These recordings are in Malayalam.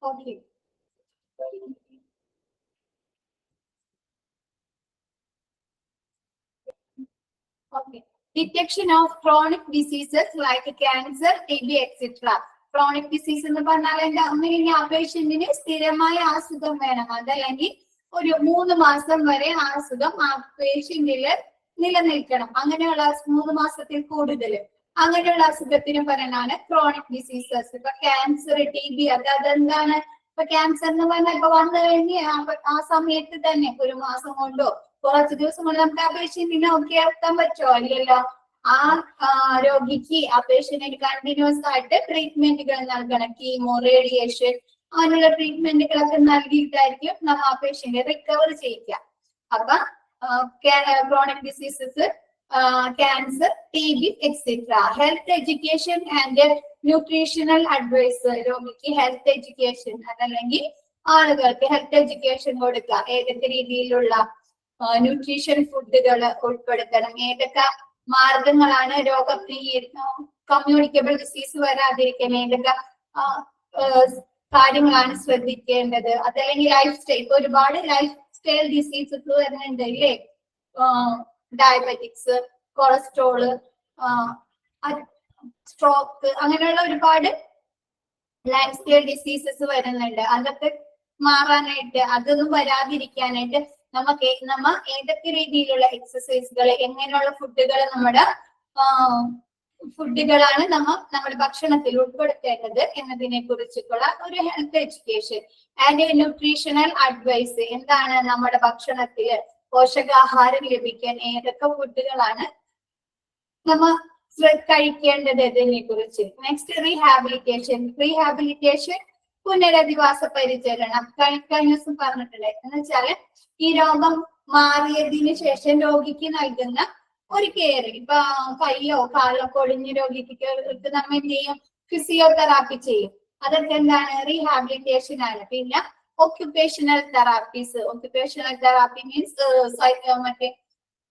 Okay. Okay. Detection of chronic diseases like cancer, TB, etc. Chronic disease എന്ന് പറഞ്ഞാൽ എന്താ? ഒന്നുകിൽ ആ പേഷ്യന്റിന് സ്ഥിരമായ അസുഖം വേണം, അതല്ലെങ്കിൽ ഒരു 3 മാസം വരെ ആ അസുഖം ആ പേഷ്യന്റില് നിലനിൽക്കണം. അങ്ങനെയുള്ള 3 മാസത്തിൽ കൂടുതൽ അങ്ങനെയുള്ള അസുഖത്തിന് പറയാനാണ് ക്രോണിക് ഡിസീസസ്. ഇപ്പൊ ക്യാൻസർ, TB, അതെന്താണ്? ഇപ്പൊ ക്യാൻസർ എന്ന് പറഞ്ഞാൽ ഇപ്പൊ വന്നു കഴിഞ്ഞ് ആ സമയത്ത് തന്നെ 1 മാസം കൊണ്ടോ കുറച്ച് ദിവസം കൊണ്ട് നമുക്ക് ആ പേഷ്യന്റിനെ ഒക്കെ ആക്കാൻ പറ്റുമോ? ഇല്ലല്ലോ. ആ രോഗിക്ക് ആ പേഷ്യന്റിന് കണ്ടിന്യൂസ് ആയിട്ട് ട്രീറ്റ്മെന്റുകൾ നൽകണം. കീമോ, റേഡിയേഷൻ, അങ്ങനെയുള്ള ട്രീറ്റ്മെന്റുകളൊക്കെ നൽകിയിട്ടായിരിക്കും നമ്മൾ ആ പേഷ്യന്റിനെ റിക്കവർ ചെയ്യിക്കുക. അപ്പൊ chronic diseases, cancer, TB, etc. Health education and nutritional advice. രോഗിക്ക് ഹെൽത്ത് എഡ്യൂക്കേഷൻ അതല്ലെങ്കിൽ ആളുകൾക്ക് ഹെൽത്ത് എഡ്യൂക്കേഷൻ കൊടുക്കുക. ഏതൊക്കെ രീതിയിലുള്ള ന്യൂട്രീഷൻ ഫുഡുകൾ ഉൾപ്പെടുത്തണം, ഏതൊക്കെ മാർഗങ്ങളാണ് രോഗം കമ്മ്യൂണിക്കബിൾ ഡിസീസ് വരാതിരിക്കാൻ ഏതൊക്കെ കാര്യങ്ങളാണ് ശ്രദ്ധിക്കേണ്ടത്, അതല്ലെങ്കിൽ ലൈഫ് സ്റ്റൈൽ. ഇപ്പൊ ഒരുപാട് ലൈഫ് സ്റ്റൈൽ ഡിസീസസ് വരുന്നുണ്ട് ഇല്ലേ? ഡയബറ്റിക്സ്, കൊളസ്ട്രോള്, സ്ട്രോക്ക്, അങ്ങനെയുള്ള ഒരുപാട് ലൈഫ് സ്റ്റൈൽ ഡിസീസസ് വരുന്നുണ്ട്. അതൊക്കെ മാറാനായിട്ട്, അതൊന്നും വരാതിരിക്കാനായിട്ട് നമ്മ ഏതൊക്കെ രീതിയിലുള്ള എക്സസൈസുകൾ, എങ്ങനെയുള്ള ഫുഡുകളാണ് നമ്മുടെ ഭക്ഷണത്തിൽ ഉൾപ്പെടുത്തേണ്ടത് എന്നതിനെ കുറിച്ചുള്ള ഒരു health education and nutritional advice. എന്താണ് നമ്മുടെ ഭക്ഷണത്തില് പോഷകാഹാരം ലഭിക്കാൻ ഏതൊക്കെ ഫുഡുകളാണ് നമ്മ കഴിക്കേണ്ടത് ഇതിനെ കുറിച്ച്. നെക്സ്റ്റ് റീഹാബിലിറ്റേഷൻ പുനരധിവാസ പരിചരണം. കഴിഞ്ഞ ദിവസം പറഞ്ഞിട്ടുണ്ട്. എന്ന് വെച്ചാല് ഈ രോഗം മാറിയതിനു ശേഷം രോഗിക്ക് നൽകുന്ന ഒരു കെയർ. ഇപ്പൊ കയ്യോ കാലോ കൊടിഞ്ഞ രോഗിക്ക് നമ്മൾ എന്ത് ചെയ്യും? ഫിസിയോതെറാപ്പി ചെയ്യും. അതൊക്കെ എന്താണ്? റീഹാബിലിറ്റേഷൻ ആണ്. പിന്നെ occupational therapies. Occupational therapy means മറ്റേ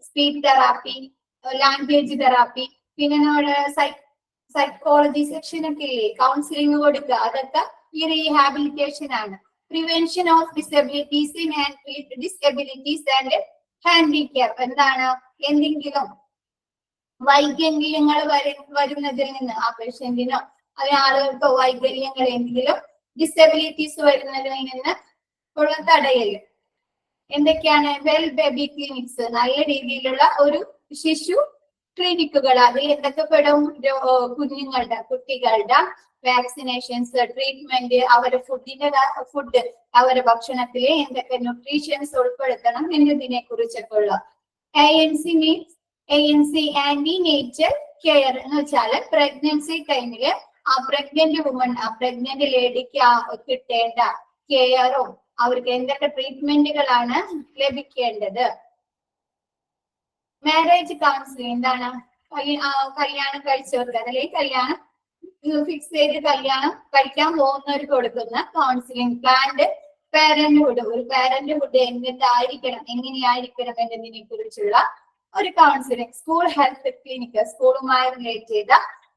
സ്പീച്ച് തെറാപ്പി, ലാംഗ്വേജ് തെറാപ്പി, പിന്നെ നമ്മുടെ സൈക്കോളജി സെക്ഷൻ ഒക്കെ ഇല്ലേ, കൗൺസിലിംഗ് കൊടുക്കുക, അതൊക്കെ ഈ റീഹാബിലിറ്റേഷൻ ആണ്. Prevention of disabilities and handicap. എന്താണ്? എന്തെങ്കിലും വൈകല്യങ്ങൾ വരുന്നതിൽ നിന്ന് ആ പേഷ്യന്റിനോ അല്ലെങ്കിൽ ആളുകൾക്കോ വൈകല്യങ്ങൾ, എന്തെങ്കിലും ഡിസബിലിറ്റീസ് വരുന്നതിൽ നിന്ന് ഉള്ള തടയൽ. എന്തൊക്കെയാണ്? വെൽ ബേബി ക്ലിനിക്സ്, നല്ല രീതിയിലുള്ള ഒരു ശിശു ക്ലിനിക്കുകൾ. അതിൽ എന്തൊക്കെ പെടും? കുട്ടികളുടെ വാക്സിനേഷൻസ്, ട്രീറ്റ്മെന്റ്, അവരുടെ ഫുഡ്, അവരുടെ ഭക്ഷണത്തിലെ എന്തൊക്കെ ന്യൂട്രീഷൻസ് ഉൾപ്പെടുത്തണം എന്നതിനെ കുറിച്ചൊക്കെ ഉള്ള. ANC മീൻസ് ആന്റിനേറ്റൽ കെയർ എന്ന് വെച്ചാല് പ്രഗ്നൻസി ടൈമില് ആ പ്രഗ്നന്റ് വുമൺ, ആ പ്രഗ്നന്റ് ലേഡിക്ക് കിട്ടേണ്ട കെയറും അവർക്ക് എന്തൊക്കെ ട്രീറ്റ്മെന്റുകളാണ് ലഭിക്കേണ്ടത്. Marriage counselling. എന്താണ്? കല്യാണം കഴിച്ചവർക്ക് അല്ലെങ്കിൽ കല്യാണം ഫിക്സ് ചെയ്ത് കല്യാണം കഴിക്കാൻ പോകുന്നവർക്ക് കൊടുക്കുന്ന കൗൺസിലിംഗ്. Planned parenthood. ഒരു പാരന്റ്ഹുഡ് എന്തായിരിക്കണം, എങ്ങനെയായിരിക്കണം എന്നതിനെ കുറിച്ചുള്ള ഒരു കൗൺസിലിംഗ്. School health clinic. സ്കൂളുമായി റിലേറ്റ് ചെയ്ത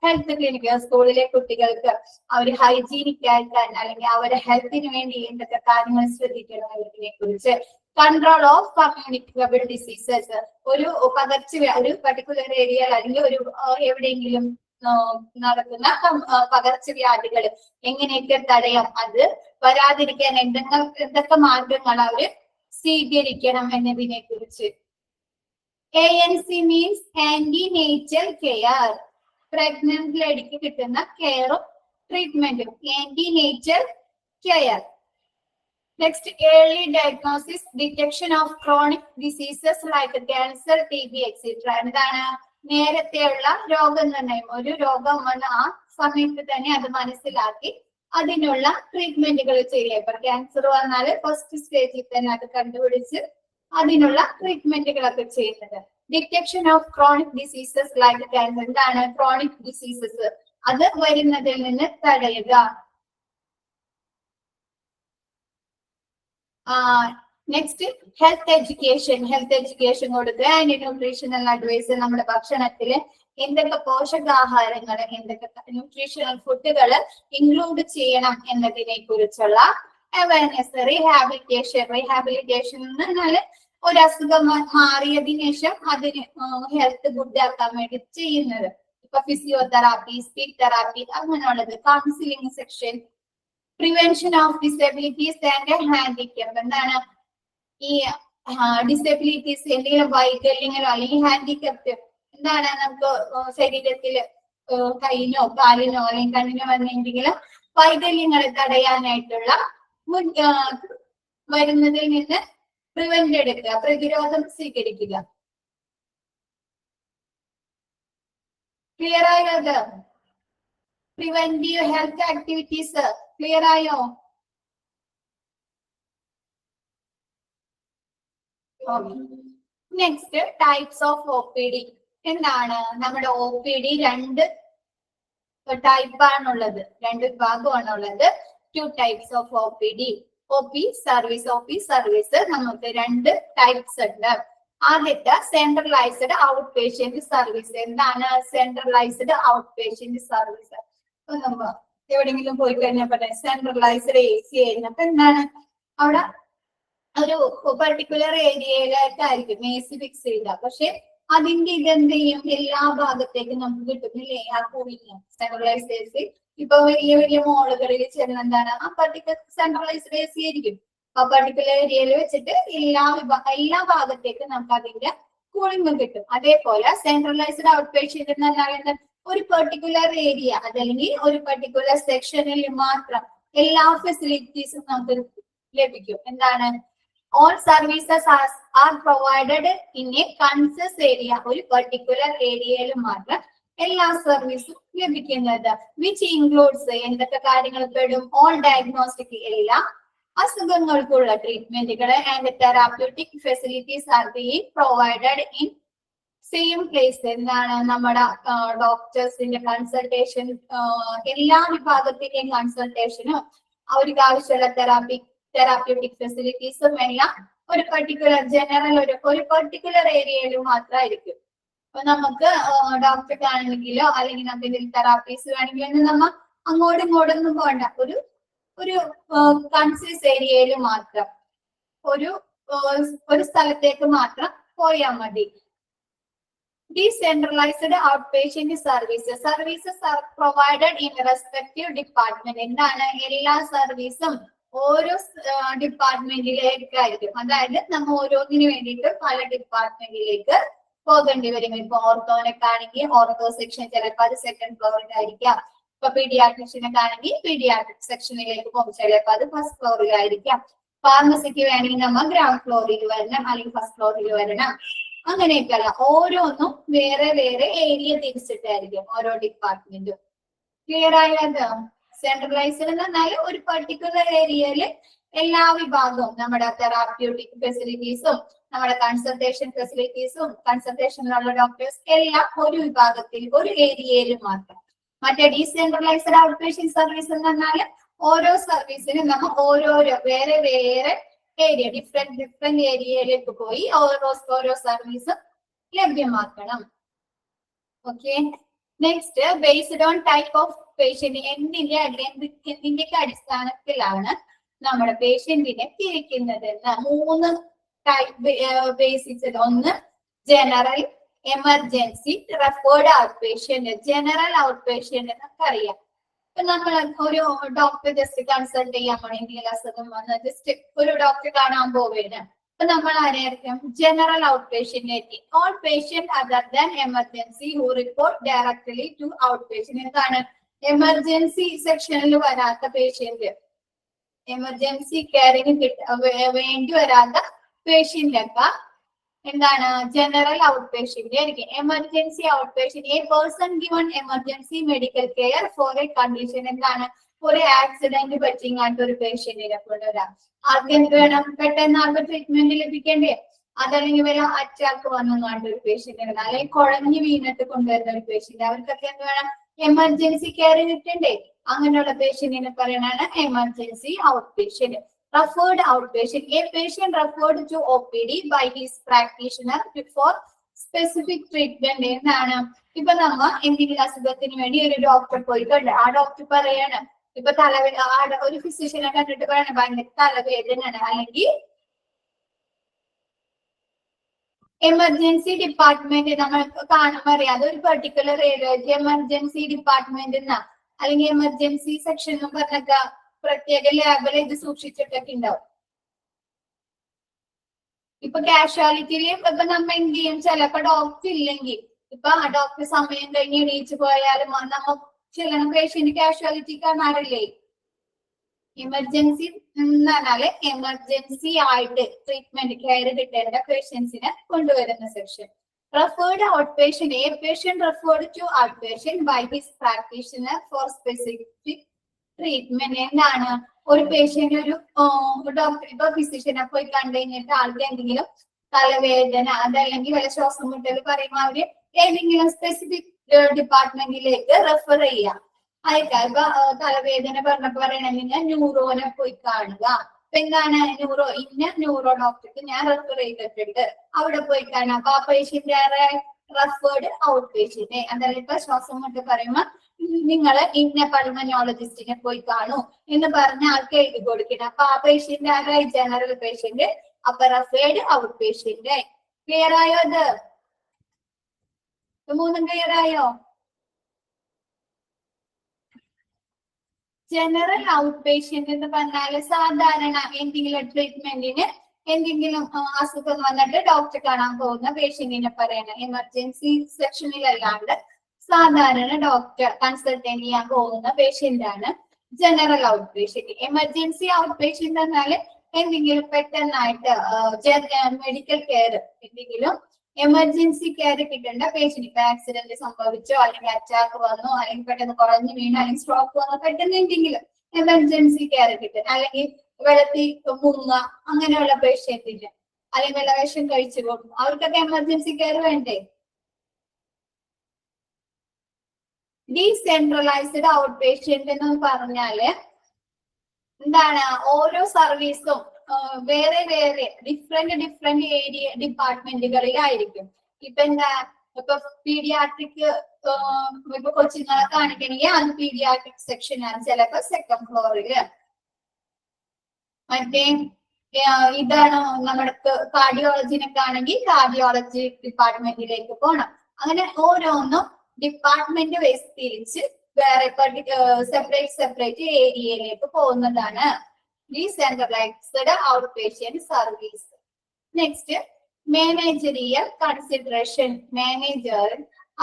ഹെൽത്ത് ക്ലിനിക്ക്. സ്കൂളിലെ കുട്ടികൾക്ക് അവർ ഹൈജീനിക് ആക്കാൻ അല്ലെങ്കിൽ അവരുടെ ഹെൽത്തിന് വേണ്ടി എന്തൊക്കെ കാര്യങ്ങൾ ശ്രദ്ധിക്കണം എന്നതിനെ കുറിച്ച്. Control of communicable diseases. ഒരു പർട്ടിക്കുലർ ഏരിയയിൽ അല്ലെങ്കിൽ ഒരു എവിടെയെങ്കിലും നടക്കുന്ന പകർച്ചവ്യാധികൾ എങ്ങനെയൊക്കെ തടയാം, അത് വരാതിരിക്കാൻ എന്തൊക്കെ മാർഗങ്ങൾ അവര് സ്വീകരിക്കണം എന്നതിനെ കുറിച്ച്. ANC means antenatal care. Pregnant ലേഡിക്ക് കിട്ടുന്ന കെയറും ട്രീറ്റ്മെന്റും antenatal care. Next early diagnosis, detection of chronic diseases like cancer, TB, etc. എന്താണ്? നേരത്തെയുള്ള രോഗനിർണയം. ഒരു രോഗം വന്ന ആ സമയത്ത് തന്നെ അത് മനസ്സിലാക്കി അതിനുള്ള ട്രീറ്റ്മെന്റുകൾ ചെയ്യുക. ഇപ്പൊ ക്യാൻസർ വന്നാല് ഫസ്റ്റ് സ്റ്റേജിൽ തന്നെ അത് കണ്ടുപിടിച്ച് അതിനുള്ള ട്രീറ്റ്മെന്റുകളൊക്കെ ചെയ്യുന്നത്. Detection of chronic diseases like cancer. എന്താണ്? ക്രോണിക് ഡിസീസസ് അത് വരുന്നതിൽ നിന്ന് തടയുക. നെക്സ്റ്റ് ഹെൽത്ത് എഡ്യൂക്കേഷൻ കൊടുക്കുക. And nutritional advice. നമ്മുടെ ഭക്ഷണത്തില് എന്തൊക്കെ പോഷകാഹാരങ്ങൾ, എന്തൊക്കെ ന്യൂട്രീഷണൽ ഫുഡുകൾ ഇൻക്ലൂഡ് ചെയ്യണം എന്നതിനെ കുറിച്ചുള്ള അവയർനെസ്. റീഹാബിലിറ്റേഷൻ എന്ന് പറഞ്ഞാല് ഒരു അസുഖം മാറിയതിനു ശേഷം അതിന് ഹെൽത്ത് ഗുഡ് ആക്കാൻ വേണ്ടി ചെയ്യുന്നത്. ഇപ്പൊ ഫിസിയോതെറാപ്പി, സ്പീച്ച് തെറാപ്പി അങ്ങനെയുള്ളത്. Counselling section, prevention of disabilities and handicap. എന്താണ് ഈ ഡിസബിലിറ്റീസ്, എന്തെങ്കിലും വൈകല്യങ്ങളോ അല്ലെങ്കിൽ ഹാൻഡിക്യാപ്റ്റ്, എന്താണ് നമുക്ക് ശരീരത്തില് കൈയിനോ കാലിനോ അല്ലെങ്കിൽ കണ്ണിനോ വന്ന എന്തെങ്കിലും വൈകല്യങ്ങളെ തടയാനായിട്ടുള്ള വരുന്നതിൽ നിന്ന് പ്രിവെന്റ് എടുക്കുക, പ്രതിരോധം സ്വീകരിക്കുക. ക്ലിയർ ആയോ? അത് പ്രിവെന്റീവ് ഹെൽത്ത് ആക്ടിവിറ്റീസ് ക്ലിയർ ആയോ? Next, types of OPD. എന്താണ് നമ്മുടെ OPD? രണ്ട് ടൈപ്പ് ആണുള്ളത്, രണ്ട് വിഭാഗമാണുള്ളത്. 2 types of OPD. OP service നമുക്ക് രണ്ട് ടൈപ്സ് ഉണ്ട്. ആദ്യത്തെ സെൻട്രലൈസ്ഡ് ഔട്ട് പേഷ്യന്റ് സർവീസ്. എന്താണ് സെൻട്രലൈസ്ഡ് ഔട്ട് പേഷ്യന്റ് സർവീസ്? നമ്മ എവിടെയെങ്കിലും പോയി കഴിഞ്ഞാൽ പറയാം സെൻട്രലൈസ്ഡ് AC ആയിരുന്നു. അപ്പൊ എന്താണ് അവിടെ ഒരു പെർട്ടിക്കുലർ ഏരിയയിലേക്കായിരിക്കും AC ഫിക്സ് ചെയ്യുക. പക്ഷെ അതിന്റെ ഇതെന്ത് ചെയ്യും, എല്ലാ ഭാഗത്തേക്കും നമുക്ക് കിട്ടുന്നില്ലേ ആ കൂടില്ല സെൻട്രലൈസ്ഡ് AC. ഇപ്പൊ വലിയ വലിയ മോളുകളിൽ ചെന്ന് എന്താണ് ആ പർട്ടിക്കുലർ സെൻട്രലൈസ്ഡ് AC ആയിരിക്കും. ആ പർട്ടിക്കുലർ ഏരിയയിൽ വെച്ചിട്ട് എല്ലാ ഭാഗത്തേക്കും നമുക്ക് അതിന്റെ കൂളിംഗ് കിട്ടും. അതേപോലെ സെൻട്രലൈസ്ഡ് ഔട്ട് പേഷ്യന്റ് എന്ന് പറഞ്ഞാൽ ഒരു പെർട്ടിക്കുലർ ഏരിയ അതല്ലെങ്കിൽ ഒരു പെർട്ടിക്കുലർ സെക്ഷനിൽ മാത്രം എല്ലാ ഫെസിലിറ്റീസും നമുക്ക് ലഭിക്കും. എന്താണ് all services are provided in a conscious area. ഒരു പെർട്ടിക്കുലർ ഏരിയയിൽ മാത്രം എല്ലാ സർവീസും ലഭിക്കുന്നത്. വിച്ച് ഇൻക്ലൂഡ്സ് എന്തൊക്കെ കാര്യങ്ങൾ പെടും? ഓൾ ഡയഗ്നോസ്റ്റിക്, എല്ലാ അസുഖങ്ങൾക്കുള്ള ട്രീറ്റ്മെന്റുകൾ and therapeutic facilities are being provided in same place. എന്താണ് നമ്മുടെ ഡോക്ടേഴ്സിന്റെ കൺസൾട്ടേഷൻ, എല്ലാ വിഭാഗത്തിന്റെയും കൺസൾട്ടേഷനും അവർക്ക് ആവശ്യമുള്ള തെറാപ്യൂട്ടിക് ഫെസിലിറ്റീസും എല്ലാം ഒരു പെർട്ടിക്കുലർ ജനറൽ ഒരു പെർട്ടിക്കുലർ ഏരിയയിൽ മാത്രമായിരിക്കും. അപ്പൊ നമുക്ക് ഡോക്ടറെ കാണണമെങ്കിലോ അല്ലെങ്കിൽ നമുക്ക് എന്തെങ്കിലും തെറാപ്പീസ് വേണമെങ്കിലോ നമ്മൾ അങ്ങോട്ടും ഇങ്ങോട്ടൊന്നും പോകണ്ട, ഒരു കൺസ്യൂസ് ഏരിയയിൽ മാത്രം ഒരു സ്ഥലത്തേക്ക് മാത്രം പോയാൽ മതി. Decentralized outpatient services are provided in respective department. എന്താണ് എല്ലാ സർവീസും ഓരോ ഡിപ്പാർട്ട്മെന്റിലേക്കായിരിക്കും. അതായത് നമ്മൾ ഓരോന്നിനു വേണ്ടിയിട്ട് പല ഡിപ്പാർട്ട്മെന്റിലേക്ക് പോകേണ്ടി വരും. ഇപ്പൊ ഓർത്തോനൊക്കെ ഓർത്തോ സെക്ഷൻ ചിലപ്പോൾ അത് സെക്കൻഡ് ഫ്ലോറിലായിരിക്കാം. ഇപ്പൊ പീഡിയാട്രിഷ്യനൊക്കെ ആണെങ്കിൽ പീഡിയാട്രിക് സെക്ഷനിലേക്ക് പോകും, ചിലപ്പോൾ അത് ഫസ്റ്റ് ഫ്ലോറിലായിരിക്കാം. ഫാർമസിക്ക് വേണമെങ്കിൽ നമ്മൾ ഗ്രൗണ്ട് ഫ്ലോറിൽ വരണം അല്ലെങ്കിൽ ഫസ്റ്റ് ഫ്ലോറിൽ വരണം. അങ്ങനെയൊക്കെയല്ല, ഓരോന്നും വേറെ വേറെ ഏരിയ തിരിച്ചിട്ടായിരിക്കും ഓരോ ഡിപ്പാർട്ട്മെന്റും. ക്ലിയർ ആയത്? സെൻട്രലൈസ്ഡ് എന്ന് പറഞ്ഞാൽ ഒരു പെർട്ടിക്കുലർ ഏരിയയിൽ എല്ലാ വിഭാഗവും നമ്മുടെ തെറാപ്യൂട്ടിക് ഫെസിലിറ്റീസും നമ്മുടെ കൺസൾട്ടേഷൻ ഫെസിലിറ്റീസും കൺസൾട്ടേഷനിലുള്ള ഡോക്ടേഴ്സ് എല്ലാം ഒരു വിഭാഗത്തിൽ ഒരു ഏരിയയിൽ മാത്രം. മറ്റേ ഡീസെൻട്രലൈസ്ഡ് ഔട്ട് പേഷ്യന്റ് സർവീസ് എന്ന് പറഞ്ഞാൽ ഓരോ സർവീസിനും നമ്മൾ ഓരോരോ വേറെ വേറെ ഏരിയ ഡിഫറെന്റ് ഏരിയയിലേക്ക് പോയി ഓരോ സർവീസും ലഭ്യമാക്കണം. Okay, next, based on type of patient. എന്തിന്റെയൊക്കെ അടിസ്ഥാനത്തിലാണ് നമ്മുടെ പേഷ്യന്റിനെ തിരിക്കുന്നത്? 3 ടൈപ്പ് ബേസിക്സ്. ഒന്ന് general, emergency, referred out patient. General out patient എന്നൊക്കെ അറിയാം. ഇപ്പൊ നമ്മൾ ഒരു ഡോക്ടറെ ജസ്റ്റ് കൺസൾട്ട് ചെയ്യാൻ പോണ എന്തെങ്കിലും അസുഖം വന്ന് ജസ്റ്റ് ഒരു ഡോക്ടറെ കാണാൻ പോവുകയാണ്. അപ്പൊ നമ്മൾ ആരെയായിരിക്കും? ജനറൽ ഔട്ട് പേഷ്യന്റ് ആയിരിക്കും. All patient other than emergency who report directly to out patient. എന്താണ് എമർജൻസി സെക്ഷനിൽ വരാത്ത പേഷ്യന്റ്, എമർജൻസി കെയറിന് വേണ്ടി വരാത്ത പേഷ്യന്റ് ഒക്കെ എന്താണ് ജനറൽ ഔട്ട് പേഷ്യന്റ് ആയിരിക്കും. Emergency out patient, A person given emergency medical care for A condition. എന്താണ് ഒരു ആക്സിഡന്റ് പറ്റിങ്ങാണ്ട് ഒരു പേഷ്യന്റിനെ കൊണ്ടുവരാം. ആർക്ക് എന്ത് വേണം? പെട്ടെന്ന് ആൾക്ക് ട്രീറ്റ്മെന്റ് ലഭിക്കേണ്ടേ? അതല്ലെങ്കിൽ വല്ല അറ്റാക്ക് വന്നുകൊണ്ട് ഒരു പേഷ്യന്റ് വേണം, അല്ലെങ്കിൽ കുഴഞ്ഞു വീണിട്ട് കൊണ്ടുവരുന്ന ഒരു പേഷ്യന്റ്, അവർക്കൊക്കെ എന്ത് വേണം? എമർജൻസി കെയർ കിട്ടണ്ടേ? അങ്ങനെയുള്ള പേഷ്യന്റിനെ പറയണതാണ് emergency out patient. Referred outpatient, a patient referred to OPD by his practitioner for specific treatment എന്താണ്? ഇപ്പൊ നമ്മ എന്തെങ്കിലും അസുഖത്തിന് വേണ്ടി ഒരു ഡോക്ടറെ പോയി കണ്ട് ആ ഡോക്ടർ പറയാണ്, ഇപ്പൊ ഒരു ഫിസിഷ്യനെ കണ്ടിട്ട് പറയണ ഭയങ്കര തലവേദനയാണ്, അല്ലെങ്കിൽ എമർജൻസി ഡിപ്പാർട്ട്മെന്റ് നമ്മൾ കാണുമ്പോൾ അറിയാം അതൊരു പെർട്ടിക്കുലർ ഏരിയ എമർജൻസി ഡിപ്പാർട്ട്മെന്റ് എന്നാ, അല്ലെങ്കിൽ എമർജൻസി സെക്ഷൻ എന്ന് പറഞ്ഞൊക്കെ പ്രത്യേക ലാബിൽ ഇത് സൂക്ഷിച്ചിട്ടൊക്കെ ഉണ്ടാവും. ഇപ്പൊ കാഷ്വാലിറ്റിയില് ഇപ്പൊ നമ്മ എന്ത് ചെയ്യും, ചിലപ്പോ ഡോക്ടർ ഇല്ലെങ്കിൽ ഇപ്പൊ ആ ഡോക്ടർ സമയം കഴിഞ്ഞ് എണീച്ച് പോയാലും നമ്മ ചെല്ലണം പേഷ്യന്റ് കാഷ്വാലിറ്റി കാണാറില്ലേ? എമർജൻസി എന്ന് പറഞ്ഞാല് എമർജൻസി ആയിട്ട് ട്രീറ്റ്മെന്റ് കെയർ കിട്ടേണ്ട പേഷ്യൻസിനെ കൊണ്ടുവരുന്ന section. Referred outpatient, a patient referred to outpatient by his practitioner for specific treatment. എന്താണ് ഒരു പേഷ്യന്റ് ഒരു ഡോക്ടർ ഇപ്പൊ ഫിസിഷ്യനെ പോയി കണ്ടു കഴിഞ്ഞിട്ട് ആൾക്ക് എന്തെങ്കിലും തലവേദന അതല്ലെങ്കിൽ വല്ല ശ്വാസം മുട്ടൽ പറയുമ്പോൾ അവര് ഏതെങ്കിലും സ്പെസിഫിക് ഡിപ്പാർട്ട്മെന്റിലേക്ക് റെഫർ ചെയ്യാം. അയക്കാം. ഇപ്പൊ തലവേദന പറഞ്ഞപ്പോ പറയണെങ്കിൽ ന്യൂറോനെ പോയി കാണുക. അപ്പൊ എന്താണ് ന്യൂറോ ഡോക്ടർക്ക് ഞാൻ റെഫർ ചെയ്തിട്ടുണ്ട്, അവിടെ പോയി കാണാം. അപ്പൊ ആ പേഷ്യന്റ് റെഫേർഡ് ഔട്ട് പേഷ്യന്റ്. അതായത് ഇപ്പൊ ശ്വാസം മുട്ട് പറയുമ്പോ നിങ്ങൾ ഇന്ന പൾമനോളജിസ്റ്റിനെ പോയി കാണൂ എന്ന് പറഞ്ഞ ആൾക്ക് എഴുതി കൊടുക്കണം. അപ്പൊ ആ പേഷ്യന്റ് ആരായി? General patient. അപ്പൊ റെഫേർഡ് ഔട്ട് പേഷ്യന്റ്. ക്ലിയർ ആയോ? ഇത് മൂന്നും ക്ലിയർ ആയോ? ജനറൽ ഔട്ട് പേഷ്യന്റ് എന്ന് പറഞ്ഞാല് സാധാരണ എന്തെങ്കിലും ട്രീറ്റ്മെന്റിന് എന്തെങ്കിലും അസുഖം വന്നിട്ട് ഡോക്ടറെ കാണാൻ പോകുന്ന പേഷ്യന്റിനെ പറയണം. എമർജൻസി സെക്ഷനിലല്ലാണ്ട് സാധാരണ ഡോക്ടർ കൺസൾട്ട് ചെയ്യാൻ പോകുന്ന പേഷ്യന്റ് ആണ് general out patient. Emergency out patient എന്നാല് എന്തെങ്കിലും പെട്ടെന്നായിട്ട് മെഡിക്കൽ കെയർ, എന്തെങ്കിലും എമർജൻസി കെയർ കിട്ടേണ്ട പേഷ്യന്റ്. ഇപ്പൊ ആക്സിഡന്റ് സംഭവിച്ചോ, അല്ലെങ്കിൽ അറ്റാക്ക് വന്നോ, അല്ലെങ്കിൽ പെട്ടെന്ന് കുറഞ്ഞു വീണോ, അല്ലെങ്കിൽ സ്ട്രോക്ക് വന്നോ, പെട്ടെന്ന് എന്തെങ്കിലും എമർജൻസി കെയർ കിട്ടും. അല്ലെങ്കിൽ വെള്ളത്തിൽ മുങ്ങ അങ്ങനെയുള്ള പേഷ്യന്റിന്, അല്ലെങ്കിൽ വെള്ളവേഷം കഴിച്ചു പോകും, അവർക്കൊക്കെ എമർജൻസി കെയർ വേണ്ടേ? ഡീസെൻട്രലൈസ്ഡ് ഔട്ട് പേഷ്യന്റ് എന്ന് പറഞ്ഞാല് എന്താണ്? ഓരോ സർവീസും വേറെ വേറെ ഡിഫറെന്റ് ഏരിയ ഡിപ്പാർട്ട്മെന്റുകളിലായിരിക്കും. ഇപ്പൊ എന്താ, ഇപ്പൊ പീഡിയാട്രിക് ഇപ്പൊ കൊച്ചുങ്ങളെ കാണിക്കണമെങ്കിൽ അത് പീഡിയാട്രിക് സെക്ഷൻ ആണ്, ചിലപ്പോ സെക്കൻഡ് ഫ്ലോറില്. മറ്റേ ഇതാണ് നമ്മുടെ കാർഡിയോളജിനൊക്കെ ആണെങ്കിൽ കാർഡിയോളജി ഡിപ്പാർട്ട്മെന്റിലേക്ക് പോകണം. അങ്ങനെ ഓരോന്നും ഡിപ്പാർട്ട്മെന്റ് വൈസ് തിരിച്ച് വേറെ സെപ്പറേറ്റ് ഏരിയയിലേക്ക് പോകുന്നതാണ് decentralised out patient service. Next managerial consideration.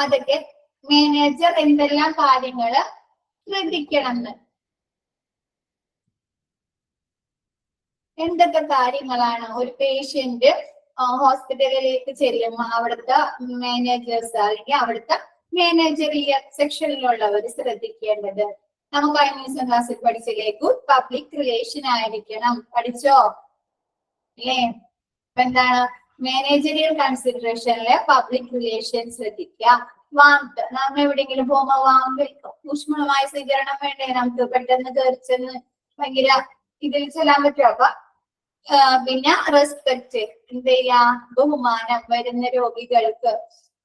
അതൊക്കെ മാനേജർ എന്തെല്ലാം കാര്യങ്ങള് ശ്രദ്ധിക്കണം എന്ന്, എന്തൊക്കെ കാര്യങ്ങളാണ് ഒരു പേഷ്യന്റ് ഹോസ്പിറ്റലിലേക്ക് ചെല്ലുമ്പോൾ അവിടുത്തെ മാനേജേഴ്സ് അല്ലെങ്കിൽ അവിടുത്തെ മാനേജറിയൽ സെക്ഷനിലുള്ളവർ ശ്രദ്ധിക്കേണ്ടത്? നമുക്ക് കഴിഞ്ഞ ക്ലാസ്സിൽ പഠിച്ചില്ലേക്കു പബ്ലിക് റിലേഷൻ ആയിരിക്കണം. പഠിച്ചോ അല്ലേ? എന്താണ് മാനേജറിയൽ കൺസിഡറേഷനിലെ പബ്ലിക് റിലേഷൻ ശ്രദ്ധിക്കുക. വാംത്, നാം എവിടെയെങ്കിലും പോകുമ്പോ ഊഷ്മളമായ സ്വീകരണം വേണ്ടേ? നമുക്ക് പെട്ടെന്ന് കയറിച്ചെന്ന് ഭയങ്കര ഇതിൽ ചെല്ലാൻ പറ്റുമോ? അപ്പൊ പിന്നെ റെസ്പെക്ട്, എന്ത് ചെയ്യാ? ബഹുമാനം. വരുന്ന രോഗികൾക്ക്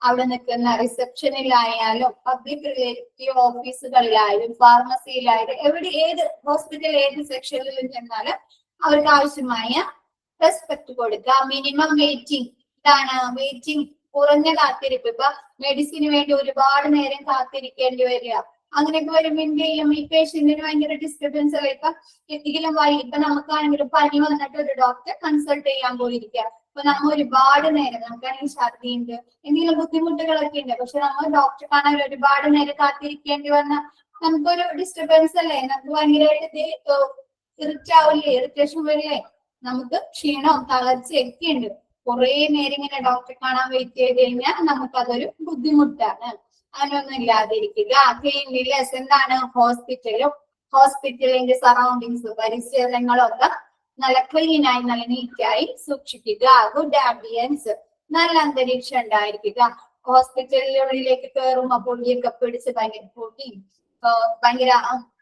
അവിടെ നിൽക്കുന്ന റിസപ്ഷനിലായാലും പബ്ലിക് റിലേറ്റീവ് ഓഫീസുകളിലായാലും ഫാർമസിയിലായാലും ഏത് ഹോസ്പിറ്റൽ ഏത് സെക്ഷനിലും ചെന്നാലും അവർക്ക് ആവശ്യമായ റെസ്പെക്ട് കൊടുക്കുക. Minimum waiting. ഇതാണ് വെയിറ്റിംഗ്, കുറഞ്ഞ കാത്തിരിപ്പ്. ഇപ്പൊ മെഡിസിന് വേണ്ടി ഒരുപാട് നേരം കാത്തിരിക്കേണ്ടി വരിക, അങ്ങനെയൊക്കെ വരുമ്പോ എന്ത് ചെയ്യും? ഈ പേഷ്യന്റിന് ഭയങ്കര ഡിസ്റ്റർബൻസ് അല്ല. ഇപ്പൊ എന്തെങ്കിലും ഇപ്പൊ നമുക്കാണെങ്കിലും പനി വന്നിട്ട് ഒരു ഡോക്ടറെ കൺസൾട്ട് ചെയ്യാൻ പോയിരിക്കുക, അപ്പൊ നമ്മ ഒരുപാട് നേരം, നമുക്കാണെങ്കിൽ ഛർദിയുണ്ട്, എന്തെങ്കിലും ബുദ്ധിമുട്ടുകളൊക്കെ ഉണ്ട്, പക്ഷെ നമ്മൾ ഡോക്ടറെ കാണാൻ ഒരുപാട് നേരം കാത്തിരിക്കേണ്ടി വന്നാൽ നമുക്കൊരു ഡിസ്റ്റർബൻസ് അല്ലേ? നമുക്ക് ഭയങ്കരമായിട്ട് ഇറിറ്റേഷൻ വരില്ലേ? നമുക്ക് ക്ഷീണവും തളർച്ചയൊക്കെ ഉണ്ട്. കുറെ നേരം ഇങ്ങനെ ഡോക്ടറെ കാണാൻ വെയിറ്റ് ചെയ്ത് കഴിഞ്ഞാൽ നമുക്കതൊരു ബുദ്ധിമുട്ടാണ്. അങ്ങനെയൊന്നും ഇല്ലാതിരിക്കുക. ക്ലീൻലിനെസ്. എന്താണ്? ഹോസ്പിറ്റലിന്റെ സറൗണ്ടിങ്സ്, പരിസരങ്ങളും ഒക്കെ നല്ല ക്ലീനായി നല്ല നീറ്റായി സൂക്ഷിക്കുക. ഗുഡ് ആംബിയൻസ്, നല്ല അന്തരീക്ഷം ഉണ്ടായിരിക്കുക. ഹോസ്പിറ്റലുകളിലേക്ക് കയറുമ്പോൾ പൊടിയൊക്കെ പിടിച്ച് ഭയങ്കര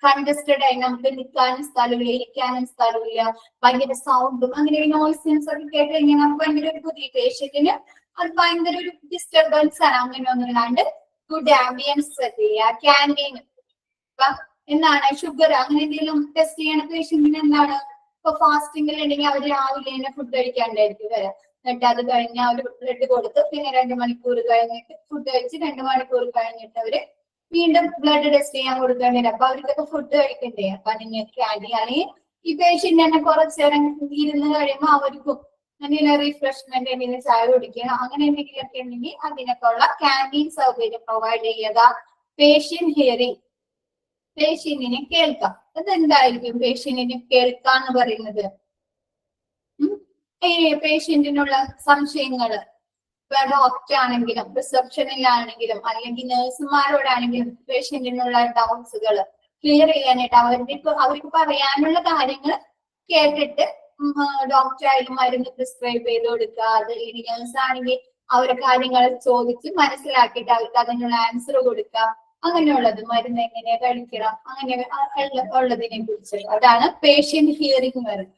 കൺജസ്റ്റഡ് ആയി, നമുക്ക് നിൽക്കാനും സ്ഥലമില്ല, ഇരിക്കാനും സ്ഥലമില്ല, ഭയങ്കര സൗണ്ടും അങ്ങനെ നോയ്സൻസ് ഒക്കെ കേട്ട് കഴിഞ്ഞാൽ നമുക്ക് ഭയങ്കര ഒരു പുതിയ പേഷ്യന്റിന് അത് ഭയങ്കര ഒരു ഡിസ്റ്റർബൻസ് ആണ്. അങ്ങനെ ഒന്നും ഇല്ലാണ്ട് ഗുഡ് ആംബിയൻസ് സെറ്റ് ചെയ്യുക. ക്യാൻറ്റീൻ എന്താണ് ഷുഗർ അങ്ങനെ എന്തെങ്കിലും ടെസ്റ്റ് ചെയ്യണ പേഷ്യന്റിന് എന്താണ് ഇപ്പൊ ഫാസ്റ്റിംഗിൽ ഉണ്ടെങ്കിൽ അവർ രാവിലെ തന്നെ ഫുഡ് കഴിക്കാണ്ടായിരിക്കും വരാം. എന്നിട്ട് അത് കഴിഞ്ഞ് അവർ ബ്ലഡ് കൊടുത്ത് പിന്നെ 2 മണിക്കൂർ കഴിഞ്ഞിട്ട് ഫുഡ് കഴിച്ച് 2 മണിക്കൂർ കഴിഞ്ഞിട്ട് അവര് വീണ്ടും ബ്ലഡ് ടെസ്റ്റ് ചെയ്യാൻ കൊടുക്കേണ്ടി വരും. അപ്പൊ അവർക്കൊക്കെ ഫുഡ് കഴിക്കണ്ടേ. അപ്പൊ നിങ്ങൾ ക്യാൻറ്റീൻ അല്ലെങ്കിൽ ഈ പേഷ്യന്റ് തന്നെ കുറച്ചു നേരം ഇരുന്ന് കഴിയുമ്പോൾ അവർക്കും എന്തെങ്കിലും റീഫ്രഷ്മെന്റ് എന്തെങ്കിലും ചായ കുടിക്കുക അങ്ങനെ എന്തെങ്കിലുമൊക്കെ ഉണ്ടെങ്കിൽ അതിനൊക്കെ ഉള്ള ക്യാൻറ്റീൻ സൗകര്യം പ്രൊവൈഡ് ചെയ്യുക. പേഷ്യന്റ് ഹിയറിംഗ്, പേഷ്യന്റിനെ കേൾക്കാം. അതെന്തായിരിക്കും പേഷ്യന്റിനെ കേൾക്കാന്ന് പറയുന്നത്? പേഷ്യന്റിനുള്ള സംശയങ്ങള് ഇപ്പൊ ഡോക്ടർ ആണെങ്കിലും റിസപ്ഷനിലാണെങ്കിലും അല്ലെങ്കിൽ നഴ്സുമാരോടാണെങ്കിലും പേഷ്യന്റിനുള്ള ഡൗട്ട്സുകൾ ക്ലിയർ ചെയ്യാനായിട്ട് അവർക്ക് പറയാനുള്ള കാര്യങ്ങൾ കേട്ടിട്ട് ഡോക്ടർ ആയാലും മരുന്ന് പ്രിസ്ക്രൈബ് ചെയ്ത് കൊടുക്കുക. അത് ഇനി നേഴ്സ് ആണെങ്കിൽ അവരെ കാര്യങ്ങൾ ചോദിച്ച് മനസ്സിലാക്കിയിട്ട് അവർക്ക് അതിനുള്ള ആൻസർ കൊടുക്കുക. അങ്ങനെയുള്ളത് മരുന്ന് എങ്ങനെ കഴിക്കണം അങ്ങനെ ഉള്ളതിനെ കുറിച്ച് അതാണ് പേഷ്യന്റ് ഹിയറിംഗ് വരുന്നത്.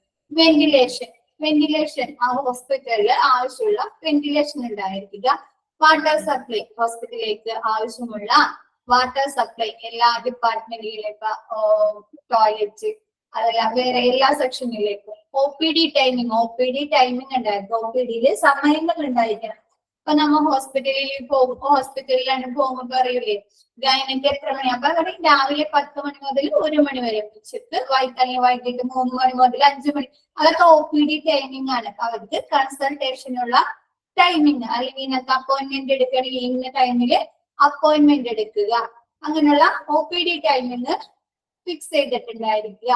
വെന്റിലേഷൻ ആ ഹോസ്പിറ്റലിൽ ആവശ്യമുള്ള വെന്റിലേഷൻ ഉണ്ടായിരിക്കുക. വാട്ടർ സപ്ലൈ, ഹോസ്പിറ്റലിലേക്ക് ആവശ്യമുള്ള വാട്ടർ സപ്ലൈ എല്ലാ ഡിപ്പാർട്ട്മെന്റിലേക്ക്, ടോയ്ലറ്റ് അതല്ല വേറെ എല്ലാ സെക്ഷനിലേക്കും. OPD ടൈമിംഗ് ഉണ്ടായിരിക്കും. OPD സമയങ്ങൾ ഉണ്ടായിരിക്കണം. അപ്പൊ നമ്മ ഹോസ്പിറ്റലിലാണ് പോകുമ്പോ പറയൂലേ ഗൈനക്ക് എത്ര മണി? അപ്പൊ പറയും രാവിലെ 10 മണി മുതൽ 1 മണി വരെ, ഉച്ചക്ക് വൈകിട്ട് 3 മണി മുതൽ 5 മണി. അതൊക്കെ OPD ടൈമിംഗ് ആണ്. അവർക്ക് കൺസൾട്ടേഷനുള്ള ടൈമിങ് അല്ലെങ്കിൽ ഇന്നത്തെ അപ്പോയിന്റ്മെന്റ് എടുക്കണമെങ്കിൽ ഇന്ന ടൈമില് അപ്പോയിന്റ്മെന്റ് എടുക്കുക. അങ്ങനെയുള്ള OPD ടൈമിങ് ഫിക്സ് ചെയ്തിട്ടുണ്ടായിരിക്കുക.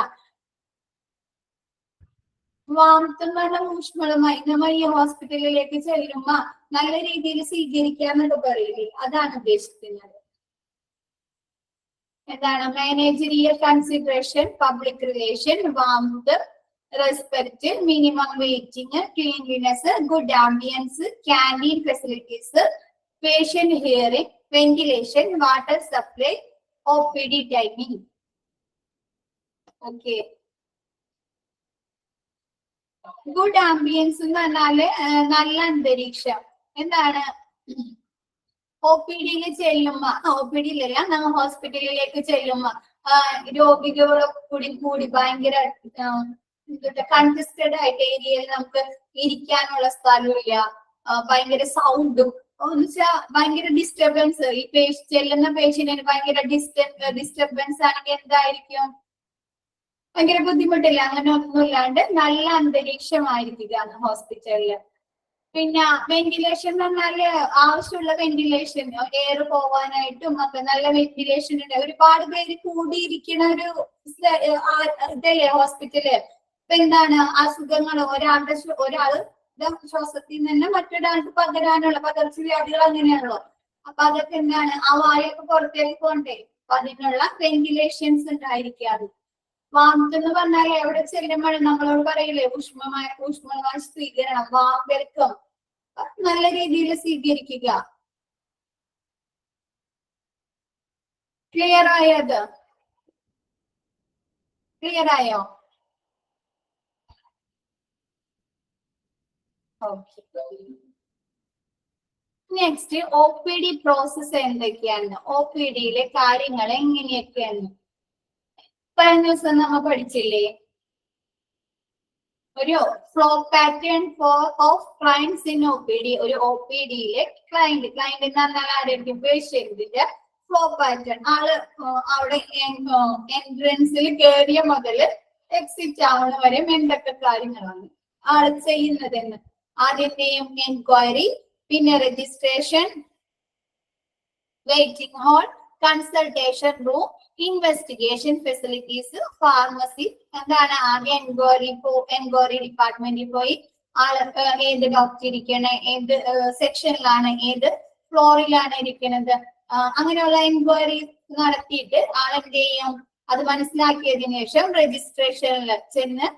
വാർത്തകളുടെ ഊഷ്മളമായി നമ്മൾ ഈ ഹോസ്പിറ്റലിലേക്ക് ചെല്ലുമ്പോ നല്ല രീതിയിൽ സ്വീകരിക്കാന്നൊക്കെ പറയില്ലേ, അതാണ് ഉദ്ദേശിക്കുന്നത്. എന്താണ് managerial consideration, public relation, warmth, respect, minimum waiting, cleanliness, good ambience, canteen facilities, patient hearing, ventilation, water supply, OPD timing. Okay, good ambience എന്ന് പറഞ്ഞാല് നല്ല അന്തരീക്ഷം. എന്താണ് OPD ചെല്ലുമ്പോ, OPD-യിലല്ല നമ്മൾ ഹോസ്പിറ്റലിലേക്ക് ചെല്ലുമ്പോ രോഗികളെ കൂടി ഭയങ്കര കൺജസ്റ്റഡ് ആയിട്ട് ഏരിയയിൽ നമുക്ക് ഇരിക്കാനുള്ള സ്ഥലമില്ല. ഭയങ്കര സൗണ്ടും ഭയങ്കര ഡിസ്റ്റർബൻസ്. ഈ ചെല്ലുന്ന പേഷ്യന്റിന് ഭയങ്കര ഡിസ്റ്റർബൻസ് ആണെങ്കിൽ എന്തായിരിക്കും? ഭയങ്കര ബുദ്ധിമുട്ടില്ല. അങ്ങനെ ഒന്നും ഇല്ലാണ്ട് നല്ല അന്തരീക്ഷമായിരിക്കുക ഹോസ്പിറ്റലില്. പിന്നെ വെന്റിലേഷൻ എന്ന് പറഞ്ഞാല് ആവശ്യമുള്ള വെന്റിലേഷൻ, എയർ പോവാനായിട്ടും ഒക്കെ നല്ല വെന്റിലേഷൻ ഉണ്ട്. ഒരുപാട് പേര് കൂടിയിരിക്കുന്ന ഒരു ഇതല്ലേ ഹോസ്പിറ്റല്. ഇപ്പൊ എന്താണ് അസുഖങ്ങൾ ഒരാളുടെ ശ്വാസത്തിൽ നിന്ന് തന്നെ മറ്റൊരാൾക്ക് പകരാനുള്ള പകർച്ചവ്യാധികൾ അങ്ങനെയാണല്ലോ. അപ്പൊ അതൊക്കെ എന്താണ് ആ വായൊക്കെ പുറത്തേക്ക് പോകണ്ടേ. അപ്പൊ അതിനുള്ള വെന്റിലേഷൻസ് ഉണ്ടായിരിക്കാറ്. വാംത്ത് എന്ന് പറഞ്ഞാൽ എവിടെ ചെല്ലുമ്പോഴും നമ്മളോട് പറയില്ലേ ഊഷ്മളമായ സ്വീകരണം, വാം വെൽക്കം, നല്ല രീതിയിൽ സ്വീകരിക്കുക. ക്ലിയർ ആയത്? ക്ലിയർ ആയോ? ഓക്കെ. നെക്സ്റ്റ് OPD പ്രോസസ് എന്തൊക്കെയാണ്, OPD-യിലെ കാര്യങ്ങൾ എങ്ങനെയൊക്കെയാണ് കഴിഞ്ഞ ദിവസം നമ്മൾ പഠിച്ചില്ലേ? ഒരു flow pattern of clients in OPD. ഒരു OPD-യിലെ ക്ലയന്റ് എന്ന് പറഞ്ഞാൽ ആരായിരിക്കും? പേഷ്യന്റിന്റെ ഫ്ലോ പാറ്റേൺ. ആള് അവിടെ എൻട്രൻസിൽ കയറിയ മുതൽ എക്സിറ്റ് ആവുന്ന വരെ എന്തൊക്കെ കാര്യങ്ങളാണ് ആള് ചെയ്യുന്നതെന്ന്. ആദ്യത്തെയും എൻക്വയറി, പിന്നെ registration, waiting hall, consultation room, investigation facilities, pharmacy. എന്താണ് ആദ്യം എൻക്വയറി ഡിപ്പാർട്ട്മെന്റിൽ പോയി ആള് ഏത് ഡോക്ടർ ഇരിക്കണേ, ഏത് സെക്ഷനിലാണ്, ഏത് ഫ്ലോറിലാണ് ഇരിക്കുന്നത്, അങ്ങനെയുള്ള എൻക്വയറി നടത്തിയിട്ട് ആളെന്ത് ചെയ്യും? അത് മനസ്സിലാക്കിയതിനു ശേഷം രജിസ്ട്രേഷനിൽ ചെന്ന്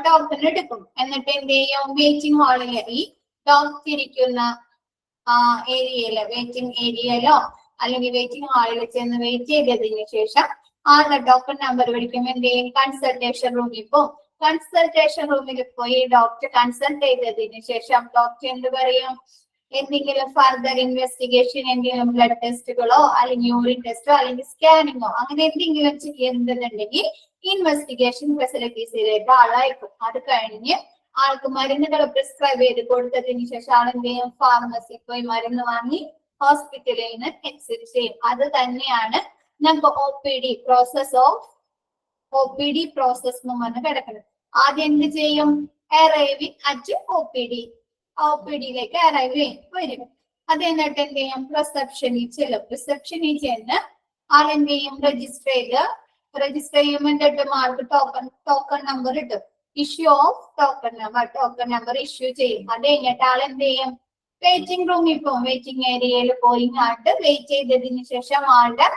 ഡോക്ടറിന് എടുക്കും. എന്നിട്ട് എന്ത് ചെയ്യും? വെയിറ്റിംഗ് ഹാളില് ഈ ഡോക്ടർ ഇരിക്കുന്ന ഏരിയയില്, വെയിറ്റിംഗ് ഏരിയയിലോ അല്ലെങ്കിൽ വെയിറ്റിംഗ് ഹാളിൽ ചെന്ന് വെയിറ്റ് ചെയ്തതിനു ശേഷം ആളുടെ ഡോക്ടർ നമ്പർ വിളിക്കും. എന്ത് ചെയ്യും? കൺസൾട്ടേഷൻ റൂമിൽ പോകും. കൺസൾട്ടേഷൻ റൂമിൽ പോയി ഡോക്ടർ കൺസൾട്ട് ചെയ്തതിനു ശേഷം ഡോക്ടർ എന്ത് പറയും? എന്തെങ്കിലും ഫർദർ ഇൻവെസ്റ്റിഗേഷൻ, എന്തെങ്കിലും ബ്ലഡ് ടെസ്റ്റുകളോ അല്ലെങ്കിൽ യൂറിൻ ടെസ്റ്റോ അല്ലെങ്കിൽ സ്കാനിങ്ങോ അങ്ങനെ എന്തെങ്കിലും ചെയ്യുന്നുണ്ടെങ്കിൽ ഇൻവെസ്റ്റിഗേഷൻ ഫെസിലിറ്റീസിലേക്ക് ആളയക്കും. അത് കഴിഞ്ഞ് ആൾക്ക് മരുന്നുകൾ പ്രിസ്ക്രൈബ് ചെയ്ത് കൊടുത്തതിന് ശേഷം ആളെന്ത് ചെയ്യും? ഫാർമസി പോയി മരുന്ന് വാങ്ങി ഹോസ്പിറ്റലിൽ നിന്ന് എക്സിറ്റ് ചെയ്യും. അത് തന്നെയാണ് നമുക്ക് OPD പ്രോസസ് എന്ന് പറഞ്ഞ് കിടക്കുന്നത്. ആദ്യം എന്ത് ചെയ്യും? അറൈവിംഗ് അറ്റ് OPD-യിലേക്ക് അറൈവ് വരും. അത് എന്നിട്ട് എന്ത് ചെയ്യും? റിസപ്ഷനിൽ ചെല്ലും. റിസപ്ഷനിൽ ചെന്ന് ആളെന്ത് ചെയ്യും? രജിസ്റ്റർ ചെയ്യുമ്പോൾ മാർക്ക് ടോക്കൺ നമ്പർ ഇട്ടും. Issue of token number issue ചെയ്യും. അത് കഴിഞ്ഞിട്ട് ആളെന്ത് ചെയ്യും? വെയിറ്റിംഗ് റൂമിൽ പോകും. വെയിറ്റിംഗ് ഏരിയയിൽ പോയി വെയിറ്റ് ചെയ്തതിന് ശേഷം ആളുടെ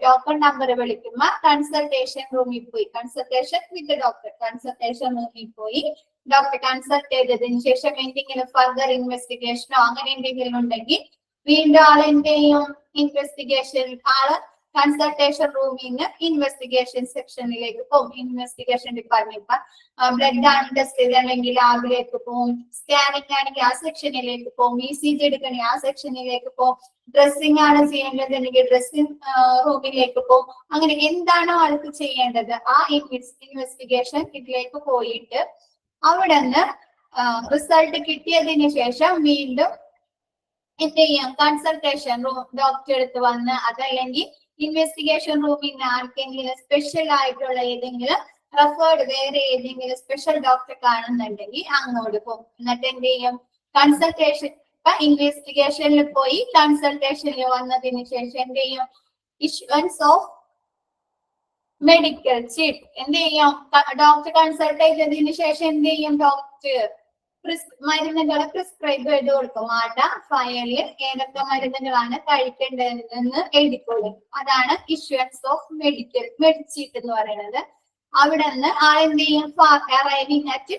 ടോക്കൺ നമ്പർ വിളിക്കുമ്പോ കൺസൾട്ടേഷൻ റൂമിൽ പോയി കൺസൾട്ടേഷൻ റൂമിൽ പോയി ഡോക്ടറെ കൺസൾട്ട് ചെയ്തതിന് ശേഷം എന്തെങ്കിലും ഫർദർ ഇൻവെസ്റ്റിഗേഷനോ അങ്ങനെ എന്തെങ്കിലും ഉണ്ടെങ്കിൽ വീണ്ടും ആളെന്ത് ചെയ്യും? കൺസൾട്ടേഷൻ റൂമിൽ നിന്ന് ഇൻവെസ്റ്റിഗേഷൻ സെക്ഷനിലേക്ക് പോകും. ഇൻവെസ്റ്റിഗേഷൻ ഡിപ്പാർട്ട്മെന്റ് ബ്ലഡ് ആണ് ടെസ്റ്റ് ചെയ്തിട്ടുണ്ടെങ്കിൽ ലാബിലേക്ക് പോകും. സ്കാനിങ് ആണെങ്കിൽ ആ സെക്ഷനിലേക്ക് പോകും. ECG എടുക്കണമെങ്കിൽ ആ സെക്ഷനിലേക്ക് പോകും. ഡ്രസ്സിംഗ് ആണ് ചെയ്യേണ്ടതെങ്കിൽ ഡ്രസ്സിംഗ് റൂമിലേക്ക് പോകും. അങ്ങനെ എന്താണോ ആൾക്ക് ചെയ്യേണ്ടത് ആ ഇൻവെസ്റ്റിഗേഷൻ ഇതിലേക്ക് പോയിട്ട് അവിടെ നിന്ന് റിസൾട്ട് കിട്ടിയതിന് ശേഷം വീണ്ടും എന്ത് ചെയ്യാം? കൺസൾട്ടേഷൻ റൂം ഡോക്ടർ അടുത്ത് വന്ന് അതല്ലെങ്കിൽ ഇൻവെസ്റ്റിഗേഷൻ റൂമിൽ നിന്ന് ആർക്കെങ്കിലും സ്പെഷ്യൽ ആയിട്ടുള്ള ഏതെങ്കിലും റെഫേർഡ് വേറെ ഏതെങ്കിലും സ്പെഷ്യൽ ഡോക്ടർ കാണുന്നുണ്ടെങ്കിൽ അങ്ങോട്ട് പോകും. എന്നിട്ട് എന്ത് ചെയ്യും? കൺസൾട്ടേഷൻ ഇൻവെസ്റ്റിഗേഷനിൽ പോയി കൺസൾട്ടേഷനിൽ വന്നതിന് ശേഷം എന്ത് ചെയ്യും? ഇഷ്യൂവൻസ് ഓഫ് മെഡിക്കൽ ചീട്ട് എന്ത് ചെയ്യും? ഡോക്ടർ കൺസൾട്ട് ചെയ്തതിന് ശേഷം എന്ത് ചെയ്യും? ഡോക്ടർ മരുന്നുകളെ പ്രിസ്ക്രൈബ് ചെയ്ത് കൊടുക്കും. ആളുടെ ഫയലിൽ ഏതൊക്കെ മരുന്നുകളാണ് കഴിക്കേണ്ടതെന്ന് എഴുതിക്കൊള്ളും. അതാണ് ഇഷ്യൂവൻസ് ഓഫ് മെഡിച്ചീട്ട് എന്ന് പറയുന്നത്. അവിടെ നിന്ന് ആളെന്ത് ചെയ്യും? അറൈവിംഗ് അറ്റ്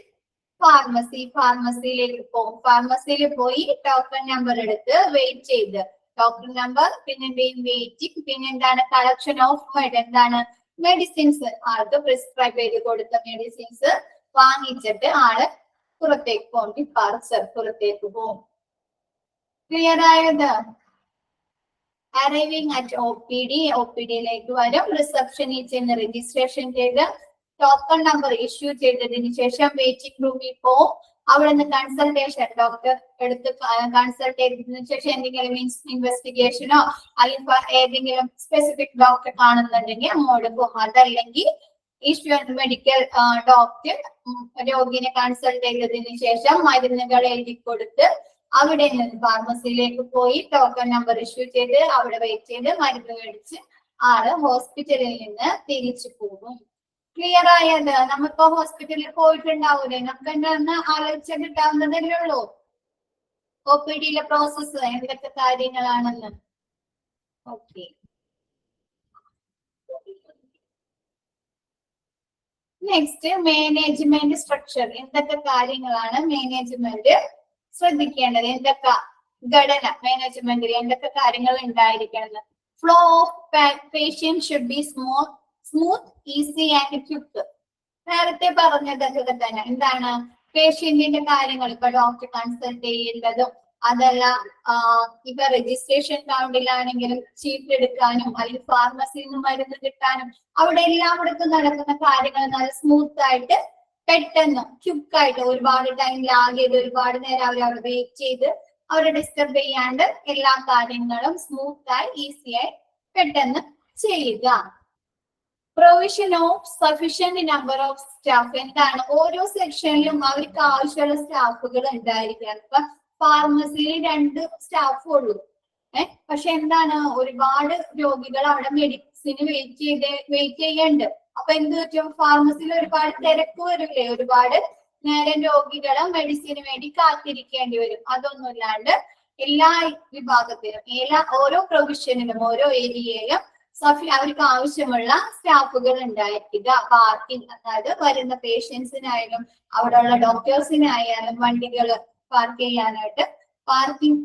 ഫാർമസിയിലേക്ക് പോകും. ഫാർമസിയിൽ പോയി ടോക്കൺ നമ്പർ എടുത്ത് വെയിറ്റ് ചെയ്ത് ടോക്കൺ നമ്പർ പിന്നെ വെയിറ്റിംഗ് പിന്നെ എന്താണ്? കളക്ഷൻ ഓഫ് മെഡിസിൻസ് ആൾക്ക് പ്രിസ്ക്രൈബ് ചെയ്ത് കൊടുത്ത മെഡിസിൻസ് വാങ്ങിച്ചിട്ട് ആള് പുറത്തേക്ക് പോകും. പുറത്തേക്ക് പോകും. ക്ലിയർ ആയത്? അറൈവിംഗ് അറ്റ് OPD-യിലേക്ക് വരും. റിസപ്ഷനിൽ ചെന്ന് രജിസ്ട്രേഷൻ ചെയ്ത് ടോക്കൺ നമ്പർ ഇഷ്യൂ ചെയ്തതിന് ശേഷം വെയിറ്റിംഗ് റൂമിൽ പോകും. അവിടെ നിന്ന് കൺസൾട്ടേഷൻ ഡോക്ടർ എടുത്ത് കൺസൾട്ട് ചെയ്തതിനു ശേഷം എന്തെങ്കിലും ഇൻവെസ്റ്റിഗേഷനോ അല്ലെങ്കിൽ ഏതെങ്കിലും സ്പെസിഫിക് ഡോക്ടർ കാണുന്നുണ്ടെങ്കിൽ അങ്ങോട്ട് പോകും. അതല്ലെങ്കിൽ മെഡിക്കൽ ഡോക്ടർ രോഗിനെ കൺസൾട്ട് ചെയ്തതിനു ശേഷം മരുന്നുകൾ എഴുതി കൊടുത്ത് അവിടെ നിന്ന് ഫാർമസിയിലേക്ക് പോയി ടോക്കൺ നമ്പർ ഇഷ്യൂ ചെയ്ത് അവിടെ വെയിറ്റ് ചെയ്ത് മരുന്ന് മേടിച്ച് ആള് ഹോസ്പിറ്റലിൽ നിന്ന് തിരിച്ചു പോകും. ക്ലിയർ ആയത്? നമ്മളിപ്പോ ഹോസ്പിറ്റലിൽ പോയിട്ടുണ്ടാവൂലേ? നമുക്ക് തന്നെ ഒന്ന് ആലോചിച്ച് കിട്ടാവുന്നതല്ലേ ഉള്ളൂ OPD-യിലെ പ്രോസസ്സ് എന്തൊക്കെ കാര്യങ്ങളാണെന്ന്. Okay, next management structure. എന്തൊക്കെ കാര്യങ്ങളാണ് മാനേജ്മെന്റ് ശ്രദ്ധിക്കേണ്ടത്? എന്തൊക്കെ ഘടന മാനേജ്മെന്റിൽ എന്തൊക്കെ കാര്യങ്ങൾ ഉണ്ടായിരിക്കണം? Flow of patient should be smooth, easy and quick. നേരത്തെ പറഞ്ഞതൊക്കെ തന്നെ. എന്താണ്? പേഷ്യന്റിന്റെ കാര്യങ്ങൾ ഇപ്പൊ ഡോക്ടർ കൺസൾട്ട് ചെയ്യേണ്ടതും അതല്ല ഇപ്പൊ രജിസ്ട്രേഷൻ കൗണ്ടിലാണെങ്കിലും ചീട്ട് എടുക്കാനും അല്ലെങ്കിൽ ഫാർമസിയിൽ നിന്ന് മരുന്ന് കിട്ടാനും അവിടെ എല്ലായിടത്തും നടക്കുന്ന കാര്യങ്ങൾ നല്ല സ്മൂത്ത് ആയിട്ട് പെട്ടെന്ന് ക്വിക്കായിട്ട് ഒരുപാട് ടൈം ലാഗ് ചെയ്ത് ഒരുപാട് നേരം അവർ വെയിറ്റ് ചെയ്ത് അവരെ ഡിസ്റ്റർബ് ചെയ്യാണ്ട് എല്ലാ കാര്യങ്ങളും സ്മൂത്തായി ഈസിയായി പെട്ടെന്ന് ചെയ്യുക. Provision of sufficient number of staff. എന്താണ്? ഓരോ സെക്ഷനിലും അവർക്ക് ആവശ്യമുള്ള സ്റ്റാഫുകൾ ഉണ്ടായിരിക്കണം. ഇപ്പൊ ഫാർമസിയിൽ 2 സ്റ്റാഫ് ഉള്ളൂ. പക്ഷെ എന്താണ്? ഒരുപാട് രോഗികൾ അവിടെ മെഡിസിന് വെയിറ്റ് ചെയ്യണ്ട്. അപ്പൊ എന്ത് പറ്റും? ഫാർമസിയിൽ ഒരുപാട് തിരക്ക് വരില്ലേ? ഒരുപാട് നേരം രോഗികളെ മെഡിസിന് വേണ്ടി കാത്തിരിക്കേണ്ടി വരും. അതൊന്നുമില്ലാണ്ട് എല്ലാ വിഭാഗത്തിലും ഓരോ പ്രൊവിഷനിലും ഓരോ ഏരിയയിലും അവർക്ക് ആവശ്യമുള്ള സ്റ്റാഫുകൾ ഉണ്ടായിരിക്കുക. പാർക്കിംഗ്, അതായത് വരുന്ന പേഷ്യൻസിനായാലും അവിടെയുള്ള ഡോക്ടേഴ്സിനായാലും വണ്ടികൾ പാർക്ക് ചെയ്യാനായിട്ട് പാർക്കിംഗ്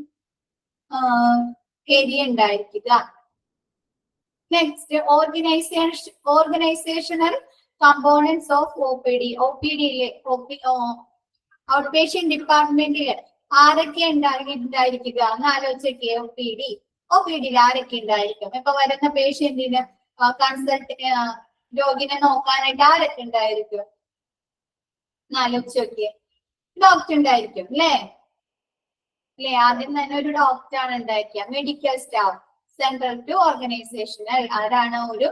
ഏരിയ ഉണ്ടായിരിക്കുക. Next organisational components of OPD. OPD-യിലെ ഔട്ട് പേഷ്യന്റ് ഡിപ്പാർട്ട്മെന്റില് ആരൊക്കെ ഉണ്ടായിരിക്കുക എന്ന് ആലോചിച്ചൊക്കെ ഒ പി ഡിയിൽ ആരൊക്കെ ഉണ്ടായിരിക്കും? ഇപ്പൊ വരുന്ന പേഷ്യന്റിന് കൺസൾട്ട് രോഗിനെ നോക്കാനായിട്ട് ആരൊക്കെ ഉണ്ടായിരിക്കും എന്നാലോചിച്ച് നോക്കിയേ. ഡോക്ടർ ഉണ്ടായിരിക്കും അല്ലേ? ആദ്യം തന്നെ ഒരു ഡോക്ടറാണ് ഉണ്ടായിരിക്കുക. Medical staff central to organizational ആരാണ്? ഒരു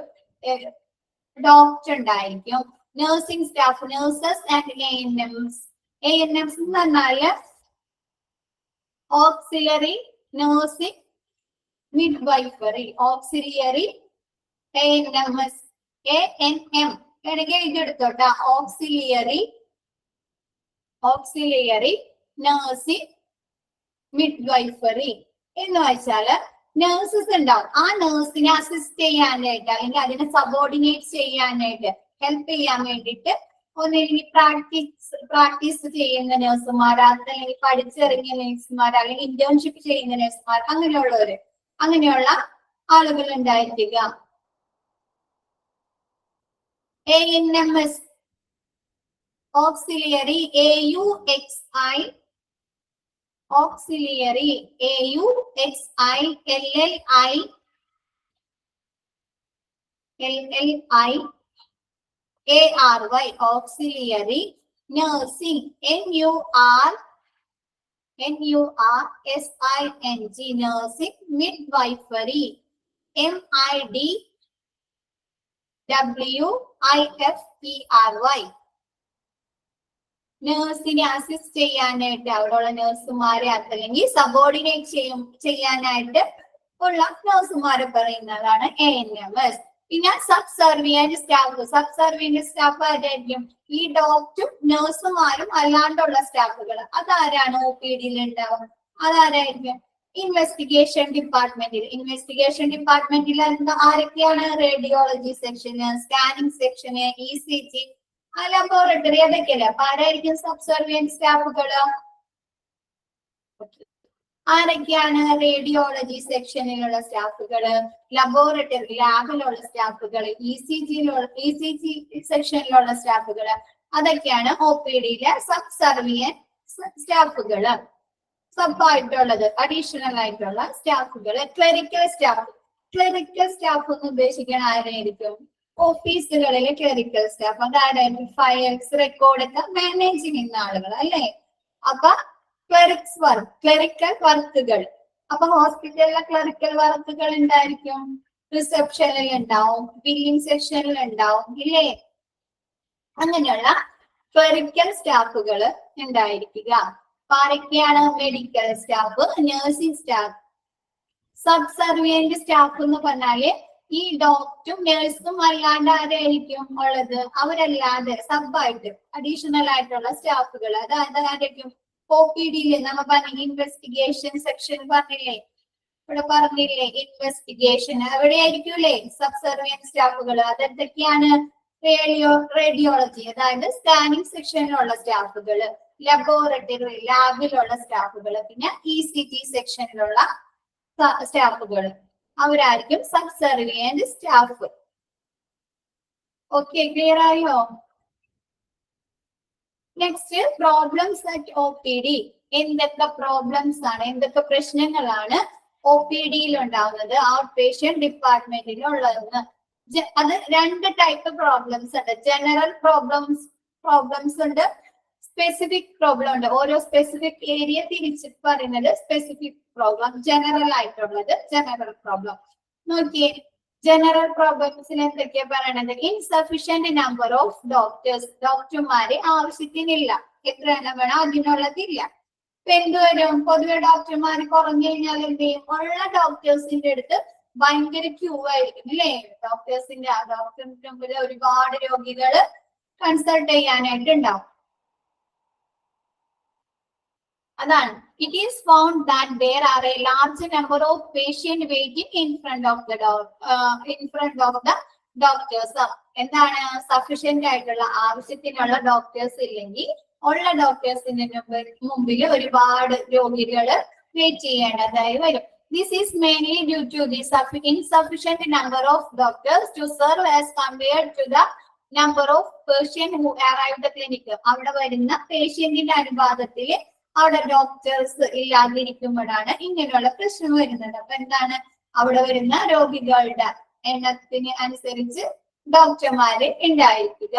ഡോക്ടർ ഉണ്ടായിരിക്കും. Nursing staff nurses and ANMs. ANMs എന്ന് പറഞ്ഞാല് auxiliary nursing midwifery. Auxiliary ANMs ANM എഴുതി എടുത്തോട്ടാ. ഓക്സിലിയറി നഴ്സിംഗ് മിഡ്വൈഫറി എന്ന് വെച്ചാല് നഴ്സസ് ഉണ്ടാവും. ആ നഴ്സിനെ അസിസ്റ്റ് ചെയ്യാനായിട്ട് അല്ലെങ്കിൽ അതിനെ സബോർഡിനേറ്റ് ചെയ്യാനായിട്ട് ഹെൽപ്പ് ചെയ്യാൻ വേണ്ടിയിട്ട് ഒന്നെങ്കിൽ പ്രാക്ടീസ് ചെയ്യുന്ന നഴ്സുമാർ, അല്ലെങ്കിൽ പഠിച്ചിറങ്ങിയ നഴ്സുമാർ, അല്ലെങ്കിൽ ഇന്റേൺഷിപ്പ് ചെയ്യുന്ന നഴ്സുമാർ, അങ്ങനെയുള്ള ആളുകൾ ഉണ്ടായിരിക്കുക. ANMs auxiliary AUXI auxiliary AUXI LLI ARY auxiliary nursing NURSING nursing midwifery MIDWIFERY നേഴ്സിനെ അസിസ്റ്റ് ചെയ്യാനായിട്ട് അവിടെയുള്ള നേഴ്സുമാരെ അല്ലെങ്കിൽ സബോർഡിനേറ്റ് ചെയ്യാനായിട്ട് ഉള്ള നേഴ്സുമാരെ പറയുന്നതാണ് ANMs. പിന്നെ സബ്സർവിയന്റ് സ്റ്റാഫ് ആരായിരിക്കും? ഈ ഡോക്ടറും നേഴ്സുമാരും അല്ലാണ്ടുള്ള സ്റ്റാഫുകൾ. അതാരാണ് OPD ഉണ്ടാവും? അതാരായിരിക്കും? ഇൻവെസ്റ്റിഗേഷൻ ഡിപ്പാർട്ട്മെന്റിൽ ആരൊക്കെയാണ്? റേഡിയോളജി സെക്ഷന്, സ്കാനിങ് സെക്ഷന്, ECG, ലബോറട്ടറി, അതൊക്കെയല്ലേ. അപ്പൊ ആരായിരിക്കും സബ്സർവിയന്റ് സ്റ്റാഫുകള്? ആരൊക്കെയാണ്? റേഡിയോളജി സെക്ഷനിലുള്ള സ്റ്റാഫുകള്, ലബോറട്ടറി ലാബിലുള്ള സ്റ്റാഫുകള്, ECG സെക്ഷനിലുള്ള സ്റ്റാഫുകള്, അതൊക്കെയാണ് OPDയിലെ സബ്സർവിയന്റ് സ്റ്റാഫുകള്. സബായിട്ടുള്ളത് അഡീഷണൽ ആയിട്ടുള്ള സ്റ്റാഫുകള്. ക്ലറിക്കൽ സ്റ്റാഫ് എന്ന് ഉദ്ദേശിക്കാൻ ആരായിരിക്കും? ഓഫീസുകളിലെ ക്ലറിക്കൽ സ്റ്റാഫ്. അതാരായിരിക്കും? ഫയൽസ് റെക്കോർഡൊക്കെ മാനേജ് ചെയ്യുന്ന ആളുകൾ അല്ലേ? അപ്പൊ ക്ലറിക്കൽ വർക്കുകൾ. അപ്പൊ ഹോസ്പിറ്റലിലെ ക്ലറിക്കൽ വർക്കുകൾ ഉണ്ടായിരിക്കും. റിസപ്ഷനിൽ ഉണ്ടാവും, ബില്ലിംഗ് സെക്ഷനിൽ ഉണ്ടാവും ഇല്ലേ? അങ്ങനെയുള്ള ക്ലറിക്കൽ സ്റ്റാഫുകൾ ഉണ്ടായിരിക്കുക. ആരൊക്കെയാണ്? Medical staff, nursing staff. Subservient staff എന്ന് പറഞ്ഞാല് ഈ ഡോക്ടറും നഴ്സും അല്ലാണ്ട് ആരായിരിക്കും ഉള്ളത്? അവരല്ലാതെ സബായിട്ട് അഡീഷണൽ ആയിട്ടുള്ള സ്റ്റാഫുകൾ. അതായത് ആരായിരിക്കും? OPDയിൽ നമ്മ പറഞ്ഞ ഇൻവെസ്റ്റിഗേഷൻ സെക്ഷൻ പറഞ്ഞില്ലേ? ഇൻവെസ്റ്റിഗേഷൻ എവിടെയായിരിക്കൂലേ സബ്സർവിയന്റ് സ്റ്റാഫുകൾ? അതെന്തൊക്കെയാണ്? റേഡിയോളജി അതായത് സ്കാനിങ് സെക്ഷനിലുള്ള സ്റ്റാഫുകൾ, ലബോറട്ടറി ലാബിലുള്ള സ്റ്റാഫുകൾ, പിന്നെ ECG സെക്ഷനിലുള്ള സ്റ്റാഫുകൾ. അവരായിരിക്കും സബ്സർവിയന്റ് സ്റ്റാഫ്. ഓക്കെ, ക്ലിയർ ആയോ? Next, problems at OPD. എന്തൊക്കെ പ്രോബ്ലംസ് ആണ്, എന്തൊക്കെ പ്രശ്നങ്ങളാണ് OPDയിൽ ഉണ്ടാവുന്നത്, ഔട്ട് പേഷ്യന്റ് ഡിപ്പാർട്ട്മെന്റിൽ ഉള്ളതെന്ന്. അത് രണ്ട് ടൈപ്പ് പ്രോബ്ലംസ് ഉണ്ട്. ജനറൽ പ്രോബ്ലംസ് ഉണ്ട്, സ്പെസിഫിക് പ്രോബ്ലം ഉണ്ട്. ഓരോ സ്പെസിഫിക് ഏരിയ തിരിച്ച് പറയുന്നത് സ്പെസിഫിക് പ്രോബ്ലം. ജനറൽ ആയിട്ടുള്ളത് ജനറൽ പ്രോബ്ലം. നോക്കിയേ, ജനറൽ പ്രോബ്ലംസിൽ എന്തൊക്കെയാ പറയണത്? Insufficient number of doctors. ഡോക്ടർമാരെ ആവശ്യത്തിനില്ല. എത്ര എണ്ണം വേണം? അതിനുള്ളതില്ല. ഇപ്പൊ എന്തുവരും? പൊതുവെ ഡോക്ടർമാർ കുറഞ്ഞു കഴിഞ്ഞാൽ എന്ത് ചെയ്യും? ഉള്ള ഡോക്ടേഴ്സിന്റെ അടുത്ത് ഭയങ്കര ക്യൂ ആയിരിക്കും അല്ലേ? ഡോക്ടറിന്റെ മുമ്പിൽ ഒരുപാട് രോഗികള് കൺസൾട്ട് ചെയ്യാനായിട്ട് ഉണ്ടാവും. അതാണ്. It is found that there are a large number of patients waiting in front of the doctors. എന്താണ്? സഫീഷ്യന്റ് ആയിട്ടുള്ള ആവശ്യത്തിനുള്ള ഡോക്ടേഴ്സ് ഇല്ലെങ്കിൽ ഉള്ള ഡോക്ടേഴ്സിന്റെ മുമ്പിൽ ഒരുപാട് രോഗികള് വെയിറ്റ് ചെയ്യേണ്ടതായി വരും. This is mainly due to the insufficient number of doctors to serve as compared to the number of patients who arrive the clinic. അവിടെ വരുന്ന പേഷ്യന്റിന്റെ അനുപാതത്തിൽ അവിടെ ഡോക്ടേഴ്സ് ഇല്ലാതിരിക്കുമ്പോഴാണ് ഇങ്ങനെയുള്ള പ്രശ്നം വരുന്നത്. അപ്പൊ എന്താണ്, അവിടെ വരുന്ന രോഗികളുടെ എണ്ണത്തിന് അനുസരിച്ച് ഡോക്ടർമാര് ഉണ്ടായിരിക്കുക.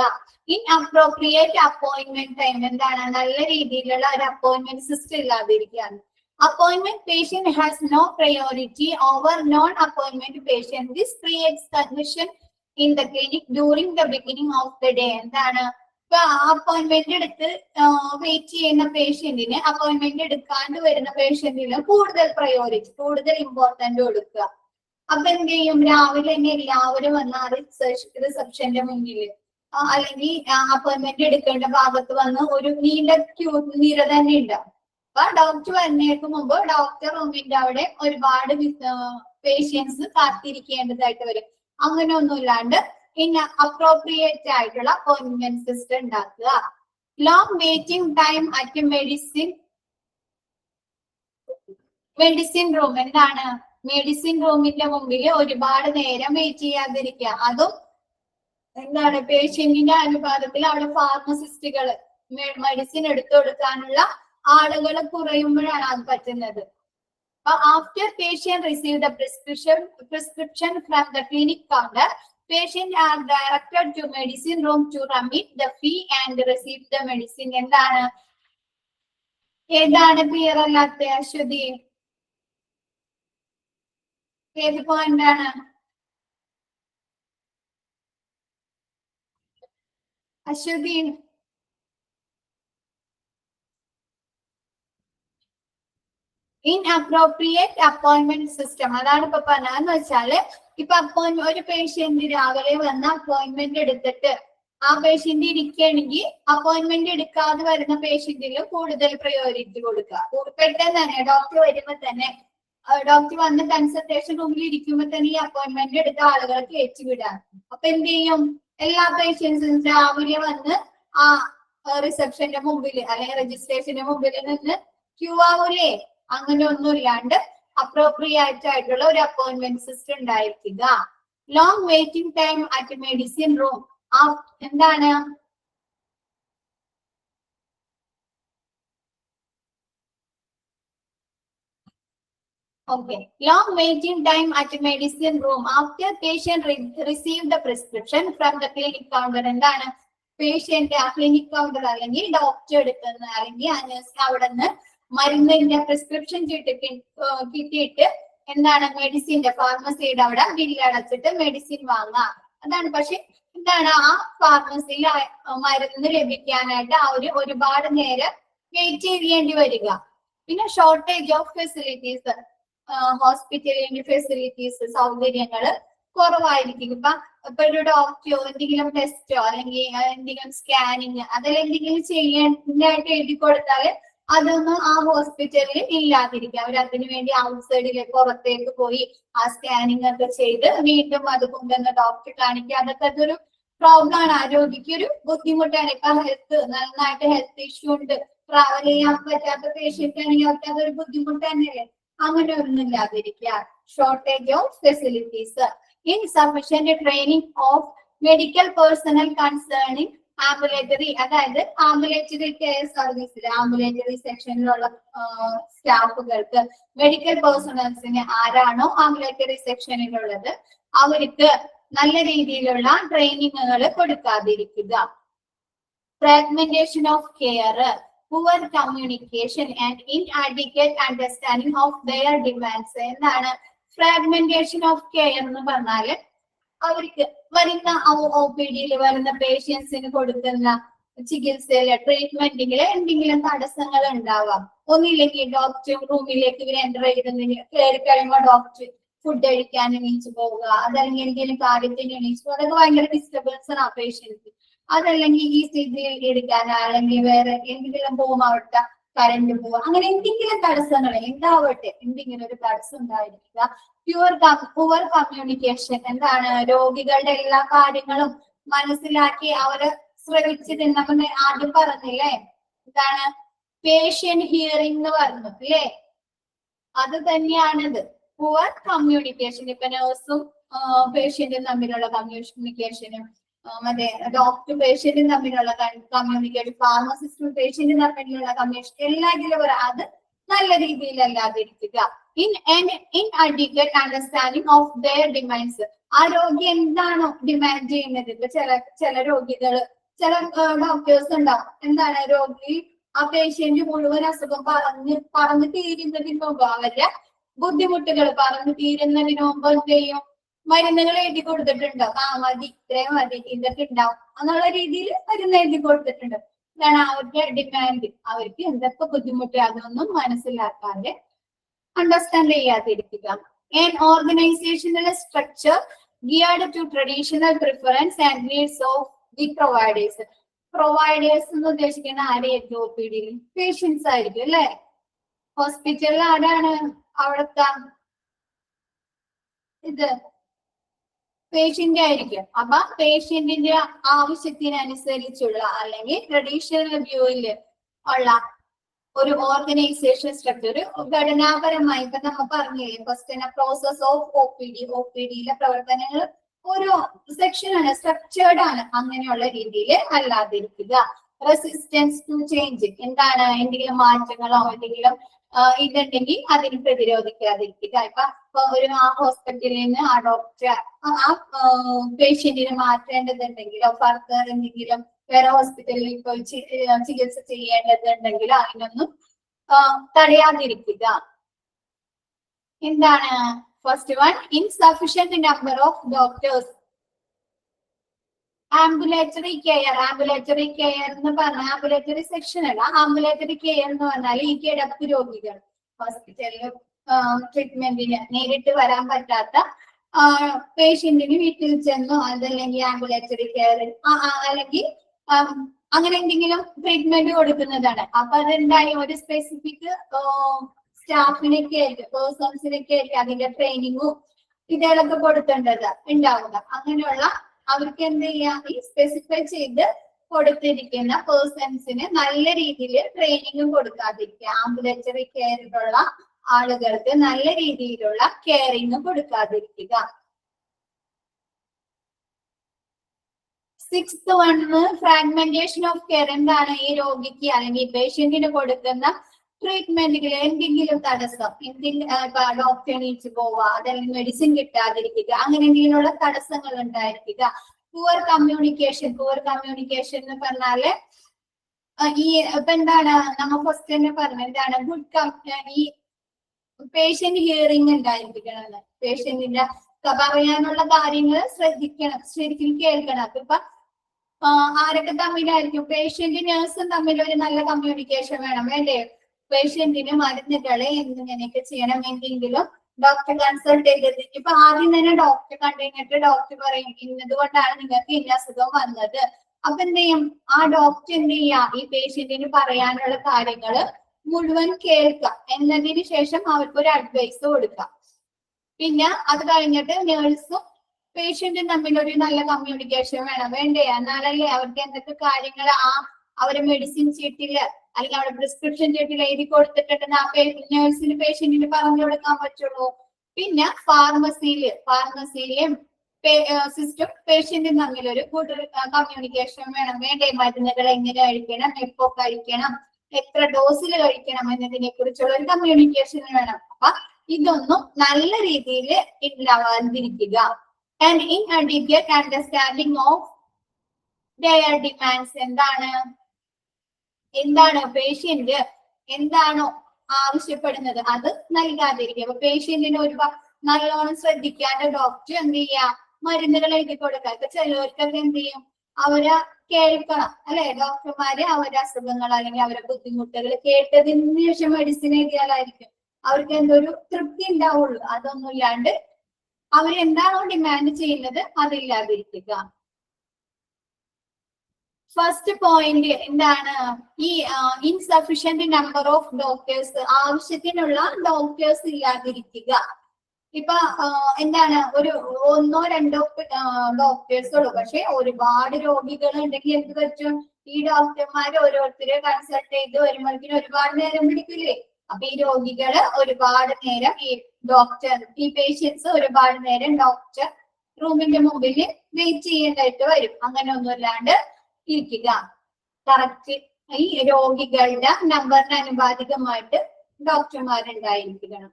ഇൻഅപ്രോപ്രിയേറ്റ് അപ്പോയിന്റ്മെന്റ് ടൈം എന്താണ്, നല്ല രീതിയിലുള്ള ഒരു അപ്പോയിന്റ്മെന്റ് സിസ്റ്റം ഇല്ലാതിരിക്കുകയാണ്. Appointment patient has no priority over non-appointment patient. This creates confusion in the clinic during the beginning of the day. എന്താണ്, ഇപ്പൊ അപ്പോയിന്റ്മെന്റ് എടുത്ത് വെയിറ്റ് ചെയ്യുന്ന പേഷ്യന്റിന് അപ്പോയിന്റ്മെന്റ് എടുക്കാണ്ട് വരുന്ന പേഷ്യന്റിന് കൂടുതൽ പ്രയോറിറ്റി, കൂടുതൽ ഇമ്പോർട്ടന്റ് കൊടുക്കുക. അപ്പൊ എന്ത് ചെയ്യും, രാവിലെ തന്നെ എല്ലാവരും വന്ന റിസപ്ഷന്റെ മുന്നിൽ അല്ലെങ്കിൽ അപ്പോയിന്റ്മെന്റ് എടുക്കേണ്ട ഭാഗത്ത് വന്ന് ഒരു നീണ്ട നിര തന്നെ ഉണ്ടാവും. അപ്പൊ ഡോക്ടർ വരുന്നതിന് മുമ്പ് ഡോക്ടർ റൂമിന്റെ അവിടെ ഒരുപാട് പേഷ്യൻസ് കാത്തിരിക്കേണ്ടതായിട്ട് വരും. അങ്ങനെ ഒന്നുമില്ലാണ്ട് പിന്നെ അപ്രോപ്രിയേറ്റ് ആയിട്ടുള്ള അപ്പോയിന്റ്മെന്റ് സിസ്റ്റം ഉണ്ടാക്കുക. Long waiting time at medicine room എന്താണ്, മെഡിസിൻ റൂമിന്റെ മുമ്പിൽ ഒരുപാട് നേരം വെയിറ്റ് ചെയ്യാതിരിക്കുക. അതും എന്താണ്, പേഷ്യന്റിന്റെ അനുപാതത്തിൽ അവിടെ ഫാർമസിസ്റ്റുകൾ മെഡിസിൻ എടുത്തു കൊടുക്കാനുള്ള ആളുകൾ കുറയുമ്പോഴാണ് അത് പറ്റുന്നത്. After patient receive the prescription from the clinic counter, patient are directed to medicine room to remit the fee and receive the medicine. എന്താണ്, ഏതാണ് ക്ലിയർ അല്ലാത്ത അശ്വതി? ഏത് പോയിന്റ് ആണ് അശ്വതി? ഇൻഅപ്രോപ്രിയേറ്റ് അപ്പോയിന്റ്മെന്റ് സിസ്റ്റം അതാണ് ഇപ്പൊ പറഞ്ഞതെന്ന് വെച്ചാല്, ഇപ്പൊ ഒരു പേഷ്യന്റ് രാവിലെ വന്ന് അപ്പോയിന്റ്മെന്റ് എടുത്തിട്ട് ആ പേഷ്യന്റ് ഇരിക്കുകയാണെങ്കിൽ അപ്പോയിന്റ്മെന്റ് എടുക്കാതെ വരുന്ന പേഷ്യന്റിന് കൂടുതൽ പ്രയോറിറ്റി കൊടുക്കുക. പെട്ടെന്ന് തന്നെ ഡോക്ടർ വരുമ്പോ തന്നെ, ഡോക്ടർ വന്ന് കൺസൾട്ടേഷൻ റൂമിൽ ഇരിക്കുമ്പോ തന്നെ ഈ അപ്പോയിന്റ്മെന്റ് എടുത്ത ആളുകളെ കയറ്റി വിടാം. അപ്പൊ എന്ത് ചെയ്യും, എല്ലാ പേഷ്യൻസും രാവിലെ വന്ന് ആ റിസപ്ഷന്റെ മുമ്പിൽ അല്ലെങ്കിൽ രജിസ്ട്രേഷന്റെ മുമ്പിൽ നിന്ന് ക്യൂ ആവൂലേ? അങ്ങനെ ഒന്നും ഇല്ലാണ്ട് അപ്രോപ്രിയേറ്റ് ആയിട്ടുള്ള ഒരു അപ്പോയിന്റ്മെന്റ് സിസ്റ്റം ഉണ്ടായിരിക്കുക. Long waiting time at medicine room എന്താണ്, okay, long waiting time at medicine room after patient receive the prescription from the clinic counter. എന്താണ്, പേഷ്യന്റ് ആ ക്ലിനിക് കൗണ്ടർ അല്ലെങ്കിൽ ഡോക്ടർ എടുക്കുന്ന അല്ലെങ്കിൽ അവിടെ നിന്ന് മരുന്നിന്റെ പ്രിസ്ക്രിപ്ഷൻ കിട്ടിയിട്ട് എന്താണ്, മെഡിസിന്റെ ഫാർമസിയുടെ അവിടെ ബില്ല് അടച്ചിട്ട് മെഡിസിൻ വാങ്ങാം. അതാണ്. പക്ഷെ എന്താണ്, ആ ഫാർമസിയിൽ മരുന്ന് ലഭിക്കാനായിട്ട് ഒരുപാട് നേരം വെയിറ്റ് ചെയ്യേണ്ടി വരിക. പിന്നെ ഷോർട്ടേജ് ഓഫ് ഫെസിലിറ്റീസ്, ഹോസ്പിറ്റലിന്റെ ഫെസിലിറ്റീസ്, സൗകര്യങ്ങള് കുറവായിരിക്കും. ഇപ്പൊ ഒരു ഡോക്ടറോ എന്തെങ്കിലും ടെസ്റ്റോ അല്ലെങ്കിൽ എന്തെങ്കിലും സ്കാനിങ് അതിലെന്തെങ്കിലും ചെയ്യാനായിട്ട് എഴുതി കൊടുത്താല് അതൊന്നും ആ ഹോസ്പിറ്റലിൽ ഇല്ലാതിരിക്കും. അവർ അതിനു വേണ്ടി ഔട്ട്സൈഡിലെ പുറത്തേക്ക് പോയി ആ സ്കാനിങ് ഒക്കെ ചെയ്ത് വീണ്ടും അത് കൊണ്ടുവന്ന് ഡോക്ടറെ കാണിക്കുക. അതൊക്കെ അതൊരു പ്രോബ്ലം ആണ്, ആ രോഗിക്ക് ഒരു ബുദ്ധിമുട്ടാണ്. ഇപ്പൊ നന്നായിട്ട് ഹെൽത്ത് ഇഷ്യൂ ഉണ്ട്, ട്രാവൽ ചെയ്യാൻ പറ്റാത്ത പേഷ്യന്റ് ആണെങ്കിൽ അവർക്ക് അതൊരു ബുദ്ധിമുട്ട് തന്നെയല്ലേ. അങ്ങനെ ഒന്നും ഇല്ലാതിരിക്കുക. Shortage of facilities, insufficient training of medical personnel concerning ambulatory, അതായത് ആംബുലേറ്ററി കെയർ സർവീസിൽ ആംബുലേറ്ററി സെക്ഷനിലുള്ള സ്റ്റാഫുകൾക്ക്, മെഡിക്കൽ പേഴ്സണൽസിന് ആരാണോ ആംബുലേറ്ററി സെക്ഷനിലുള്ളത് അവർക്ക് നല്ല രീതിയിലുള്ള ട്രെയിനിങ്ങുകൾ കൊടുക്കാതിരിക്കുക. Fragmentation of care, poor communication and inadequate understanding of their demands. എന്താണ് ഫ്രാഗ്മെന്റേഷൻ ഓഫ് കെയർ എന്ന് പറഞ്ഞാല്, അവർക്ക് വരുന്ന ഒ പി ഡിയിൽ വരുന്ന പേഷ്യൻസിന് കൊടുക്കുന്ന ചികിത്സയിലെ ട്രീറ്റ്മെന്റിങ്ങില് എന്തെങ്കിലും തടസ്സങ്ങൾ ഉണ്ടാവാം. ഒന്നില്ലെങ്കിൽ ഡോക്ടർ റൂമിലേക്ക് ഇവർ എൻ്റർ ചെയ്തതിന് കയറി കഴിയുമ്പോൾ ഡോക്ടർ ഫുഡ് കഴിക്കാൻ എണീച്ചു പോവുക, അതല്ലെങ്കിൽ എന്തെങ്കിലും കാര്യത്തിന് എണീച്ചു പോകുക, അതൊക്കെ ഭയങ്കര ഡിസ്റ്റർബൻസ് ആണ് ആ പേഷ്യൻസ്. അതല്ലെങ്കിൽ ഈ സ്ഥിതിയിൽ എടുക്കാൻ അല്ലെങ്കിൽ വേറെ എന്തെങ്കിലും പോകുമാവട്ടെ, കറണ്ട് പോവുക, അങ്ങനെ എന്തെങ്കിലും തടസ്സങ്ങൾ എന്താവട്ടെ, എന്തെങ്കിലും ഒരു തടസ്സം ഉണ്ടായിരിക്കുക. പുവർ കമ്മ്യൂണിക്കേഷൻ, എന്താണ് രോഗികളുടെ എല്ലാ കാര്യങ്ങളും മനസ്സിലാക്കി അവരെ ശ്രവിച്ചത് നമ്മൾ ആദ്യം പറഞ്ഞില്ലേ, എന്താണ് പേഷ്യന്റ് ഹിയറിംഗ് എന്ന് പറഞ്ഞു അല്ലേ, അത് തന്നെയാണിത്. പുവർ കമ്മ്യൂണിക്കേഷൻ, ഇപ്പൊ നേഴ്സും പേഷ്യന്റും തമ്മിലുള്ള കമ്മ്യൂണിക്കേഷനും മറ്റേ ഡോക്ടർ പേഷ്യന്റും തമ്മിലുള്ള കമ്മ്യൂണിക്കേഷൻ, ഫാർമസിസ്റ്റും പേഷ്യന്റും തമ്മിലുള്ള കമ്മ്യൂണിക്കേഷൻ എല്ലാത്തിലും അത് നല്ല രീതിയിലല്ലാതിരിക്കുക. Inadequate understanding of their demands. ആ രോഗി എന്താണോ ഡിമാൻഡ് ചെയ്യുന്നത്, ഇപ്പൊ ചില രോഗികള്, ചില ഡോക്ടേഴ്സ് ഉണ്ടാവും, എന്താണ് രോഗി ആ പേഷ്യന്റ് മുഴുവൻ അസുഖം പറഞ്ഞു തീരുന്നതിന് മുമ്പ്, അവരുടെ ബുദ്ധിമുട്ടുകൾ പറഞ്ഞു തീരുന്നതിന് മുമ്പ് എന്ത് ചെയ്യും, മരുന്നുകൾ എഴുതി കൊടുത്തിട്ടുണ്ടോ, മതി ഇത്രയും മതി ഇതൊക്കെ ഉണ്ടാവും എന്നുള്ള രീതിയിൽ മരുന്ന് എഴുതി കൊടുത്തിട്ടുണ്ട്. ഇതാണ് അവരുടെ ഡിമാൻഡ്. അവർക്ക് എന്തൊക്കെ ബുദ്ധിമുട്ട് അതൊന്നും മനസ്സിലാക്കാതെ അണ്ടർസ്റ്റാൻഡ് ചെയ്യാതിരിക്കുക. An organizational structure geared to traditional preference and needs of the providers. Providers എന്ന് ഉദ്ദേശിക്കുന്ന ആരെയായിരിക്കും? OPD പേഷ്യൻസ് ആയിരിക്കും അല്ലെ. ഹോസ്പിറ്റലിൽ ആരാണ് അവിടുത്തെ ഇത്? പേഷ്യന്റ് ആയിരിക്കും. അപ്പൊ പേഷ്യന്റിന്റെ ആവശ്യത്തിനനുസരിച്ചുള്ള അല്ലെങ്കിൽ ട്രഡീഷണൽ വ്യൂവില് ഉള്ള ഒരു ഓർഗനൈസേഷൻ സ്ട്രക്ചർ, ഘടനാപരമായി ഇപ്പൊ നമ്മൾ പറഞ്ഞില്ലേ ഫസ്റ്റ് തന്നെ പ്രോസസ് ഓഫ് OPD പ്രവർത്തനങ്ങൾ ഓരോ സെക്ഷനാണ്, സ്ട്രക്ചേർഡ് ആണ്. അങ്ങനെയുള്ള രീതിയിൽ അല്ലാതിരിക്കുക. റെസിസ്റ്റൻസ് ടു ചേഞ്ച്, എന്താണ് എന്തെങ്കിലും മാറ്റങ്ങളോ എന്തെങ്കിലും ഇതുണ്ടെങ്കിൽ അതിന് പ്രതിരോധിക്കാതിരിക്കുക. ഇപ്പൊ ഒരു ഹോസ്പിറ്റലിൽ നിന്ന് ആ ഡോക്ടർ ആ പേഷ്യന്റിന് മാറ്റേണ്ടതുണ്ടെങ്കിലോ ഫർദർ എന്തെങ്കിലും വേറെ ഹോസ്പിറ്റലിൽ പോയി ചികിത്സ ചെയ്യേണ്ടതുണ്ടെങ്കിലോ അതിനൊന്നും തടയാതിരിക്കുക. എന്താണ് first one? Insufficient number of doctors. Ambulatory care എന്ന് പറഞ്ഞാൽ ആംബുലേറ്ററി സെക്ഷൻ അല്ല, ആംബുലേറ്ററി കെയർ എന്ന് പറഞ്ഞാൽ ഈ കിടപ്പ് രോഗികൾ, ഹോസ്പിറ്റലിൽ ട്രീറ്റ്മെന്റിന് നേരിട്ട് വരാൻ പറ്റാത്ത പേഷ്യന്റിന് വീട്ടിൽ ചെന്നോ അതല്ലെങ്കിൽ ആംബുലേറ്ററി കെയർ അല്ലെങ്കിൽ അങ്ങനെ എന്തെങ്കിലും ട്രീറ്റ്മെന്റ് കൊടുക്കുന്നതാണ്. അപ്പൊ അതെന്തായി ഒരു സ്പെസിഫിക് സ്റ്റാഫിനൊക്കെ ആയിരിക്കും, പേഴ്സൺസിനൊക്കെ ആയിരിക്കും അതിന്റെ ട്രെയിനിങ്ങും ഇതൊക്കെ കൊടുക്കേണ്ടത് ഉണ്ടാവുക. അങ്ങനെയുള്ള അവർക്ക് എന്ത് ചെയ്യാം, ഈ സ്പെസിഫൈ ചെയ്ത് കൊടുത്തിരിക്കുന്ന പേഴ്സൺസിന് നല്ല രീതിയിൽ ട്രെയിനിങ്ങും കൊടുക്കാതിരിക്കുക. ആംബുലേറ്ററി കെയറിലുള്ള ആളുകൾക്ക് നല്ല രീതിയിലുള്ള കെയറിങ് കൊടുക്കാതിരിക്കുക. 6th one fragmentation of care. എന്താണ് ഈ രോഗിക്ക് അല്ലെങ്കിൽ പേഷ്യന്റിന് കൊടുക്കുന്ന ട്രീറ്റ്മെന്റുകൾ എന്തെങ്കിലും തടസ്സം, ഡോക്ടറെ എണീച്ച് പോവുക, അതല്ലെങ്കിൽ മെഡിസിൻ കിട്ടാതിരിക്കുക, അങ്ങനെ എന്തെങ്കിലുള്ള തടസ്സങ്ങൾ ഉണ്ടായിരിക്കുക. പുവർ കമ്മ്യൂണിക്കേഷൻ എന്ന് പറഞ്ഞാല് ഈ ഇപ്പൊ എന്താണ് നമ്മ ഫസ്റ്റ് തന്നെ പറഞ്ഞ എന്താണ് ഗുഡ് ഈ പേഷ്യന്റ് ഹിയറിംഗ് ഉണ്ടായിരിക്കണം. പേഷ്യന്റിന്റെ പറയാനുള്ള കാര്യങ്ങൾ ശ്രദ്ധിക്കണം, ശരിക്കും കേൾക്കണം. അപ്പൊ ഇപ്പൊ ആരൊക്കെ തമ്മിലായിരിക്കും? പേഷ്യന്റ് നേഴ്സും തമ്മിൽ ഒരു നല്ല കമ്മ്യൂണിക്കേഷൻ വേണ്ടേ? പേഷ്യന്റിന് മരുന്നുകളെ എന്തിങ്ങനെയൊക്കെ ചെയ്യണം, എന്തെങ്കിലും ഡോക്ടർ കൺസൾട്ട് ചെയ്തത്. ഇപ്പൊ ആദ്യം തന്നെ ഡോക്ടറെ കണ്ടു കഴിഞ്ഞിട്ട് ഡോക്ടർ പറയും ഇന്നതുകൊണ്ടാണ് നിങ്ങൾക്ക് ഇന്ന അസുഖം വന്നത്. അപ്പൊ എന്ത് ചെയ്യും, ആ ഡോക്ടർ എന്ത് ചെയ്യാ, ഈ പേഷ്യന്റിന് പറയാനുള്ള കാര്യങ്ങള് മുഴുവൻ കേൾക്കാം, എന്നതിന് ശേഷം അവർക്ക് ഒരു അഡ്വൈസ് കൊടുക്കാം. പിന്നെ അത് കഴിഞ്ഞിട്ട് നേഴ്സും പേഷ്യന്റും തമ്മിൽ ഒരു നല്ല കമ്മ്യൂണിക്കേഷൻ വേണ്ടേ? എന്നാലല്ലേ അവർക്ക് എന്തൊക്കെ കാര്യങ്ങൾ അവരെ മെഡിസിൻ ചീട്ടില് അല്ലെങ്കിൽ അവിടെ പ്രിസ്ക്രിപ്ഷൻ ചീട്ടിൽ എഴുതി കൊടുത്തിട്ടുണ്ടെന്ന് ആ നേഴ്സിന് പേഷ്യന്റിന് പറഞ്ഞു കൊടുക്കാൻ പറ്റുള്ളൂ. പിന്നെ ഫാർമസിയിലെയും സിസ്റ്റം പേഷ്യന്റും തമ്മിൽ ഒരു ഗുഡ് കമ്മ്യൂണിക്കേഷൻ വേണ്ടേ? മരുന്നുകൾ എങ്ങനെ കഴിക്കണം, എപ്പോ കഴിക്കണം, എത്ര ഡോസിൽ കഴിക്കണം എന്നതിനെ കുറിച്ചുള്ള ഒരു കമ്മ്യൂണിക്കേഷൻ വേണം. അപ്പൊ ഇതൊന്നും നല്ല രീതിയിൽ ഇല്ലാതിരിക്കുക. And inadequate understanding of their demands. എന്താണ് പേഷ്യന്റ് എന്താണോ ആവശ്യപ്പെടുന്നത് അത് നൽകാതിരിക്കുക. അപ്പൊ പേഷ്യന്റിന് നല്ലോണം ശ്രദ്ധിക്കാണ്ട് ഡോക്ടർ എന്ത് ചെയ്യാ, മരുന്നുകൾ എഴുതി കൊടുക്കുക. ഇപ്പൊ ചിലവർക്കൊക്കെ എന്ത് ചെയ്യും, അവരെ കേൾക്കണം അല്ലെ, ഡോക്ടർമാര് അവരുടെ അസുഖങ്ങൾ അല്ലെങ്കിൽ അവരുടെ ബുദ്ധിമുട്ടുകൾ കേട്ടതിന് ശേഷം മെഡിസിൻ എഴുതിയാലായിരിക്കും അവർക്ക് എന്തൊരു തൃപ്തി ഉണ്ടാവുള്ളൂ. അതൊന്നും ഇല്ലാണ്ട് അവരെന്താണോ ഡിമാൻഡ് ചെയ്യുന്നത് അതില്ലാതിരിക്കുക. ഫസ്റ്റ് പോയിന്റ് എന്താണ്, ഈ ഇൻസഫിഷ്യന്റ് നമ്പർ ഓഫ് ഡോക്ടേഴ്സ്, ആവശ്യത്തിനുള്ള ഡോക്ടേഴ്സ് ഇല്ലാതിരിക്കുക. ഇപ്പൊ എന്താണ് ഒരു 1-2 ഡോക്ടേഴ്സ് ഉള്ളൂ, പക്ഷെ ഒരുപാട് രോഗികൾ ഉണ്ടെങ്കിൽ എന്ത് പറ്റും, ഈ ഡോക്ടർമാർ ഓരോരുത്തരെ കൺസൾട്ട് ചെയ്ത് വരുമ്പോഴേക്കും ഒരുപാട് നേരം പിടിക്കില്ലേ? അപ്പൊ ഈ രോഗികള് ഒരുപാട് നേരം ഈ പേഷ്യൻസ് ഒരുപാട് നേരം ഡോക്ടർ റൂമിന്റെ മുമ്പിൽ വെയിറ്റ് ചെയ്യേണ്ടതായിട്ട് വരും. അങ്ങനെ ഒന്നും ഇല്ലാണ്ട് ഇരിക്കുക. കറക്റ്റ് ഈ രോഗികളുടെ നമ്പറിന് അനുപാതികമായിട്ട് ഡോക്ടർമാരുണ്ടായിരിക്കണം.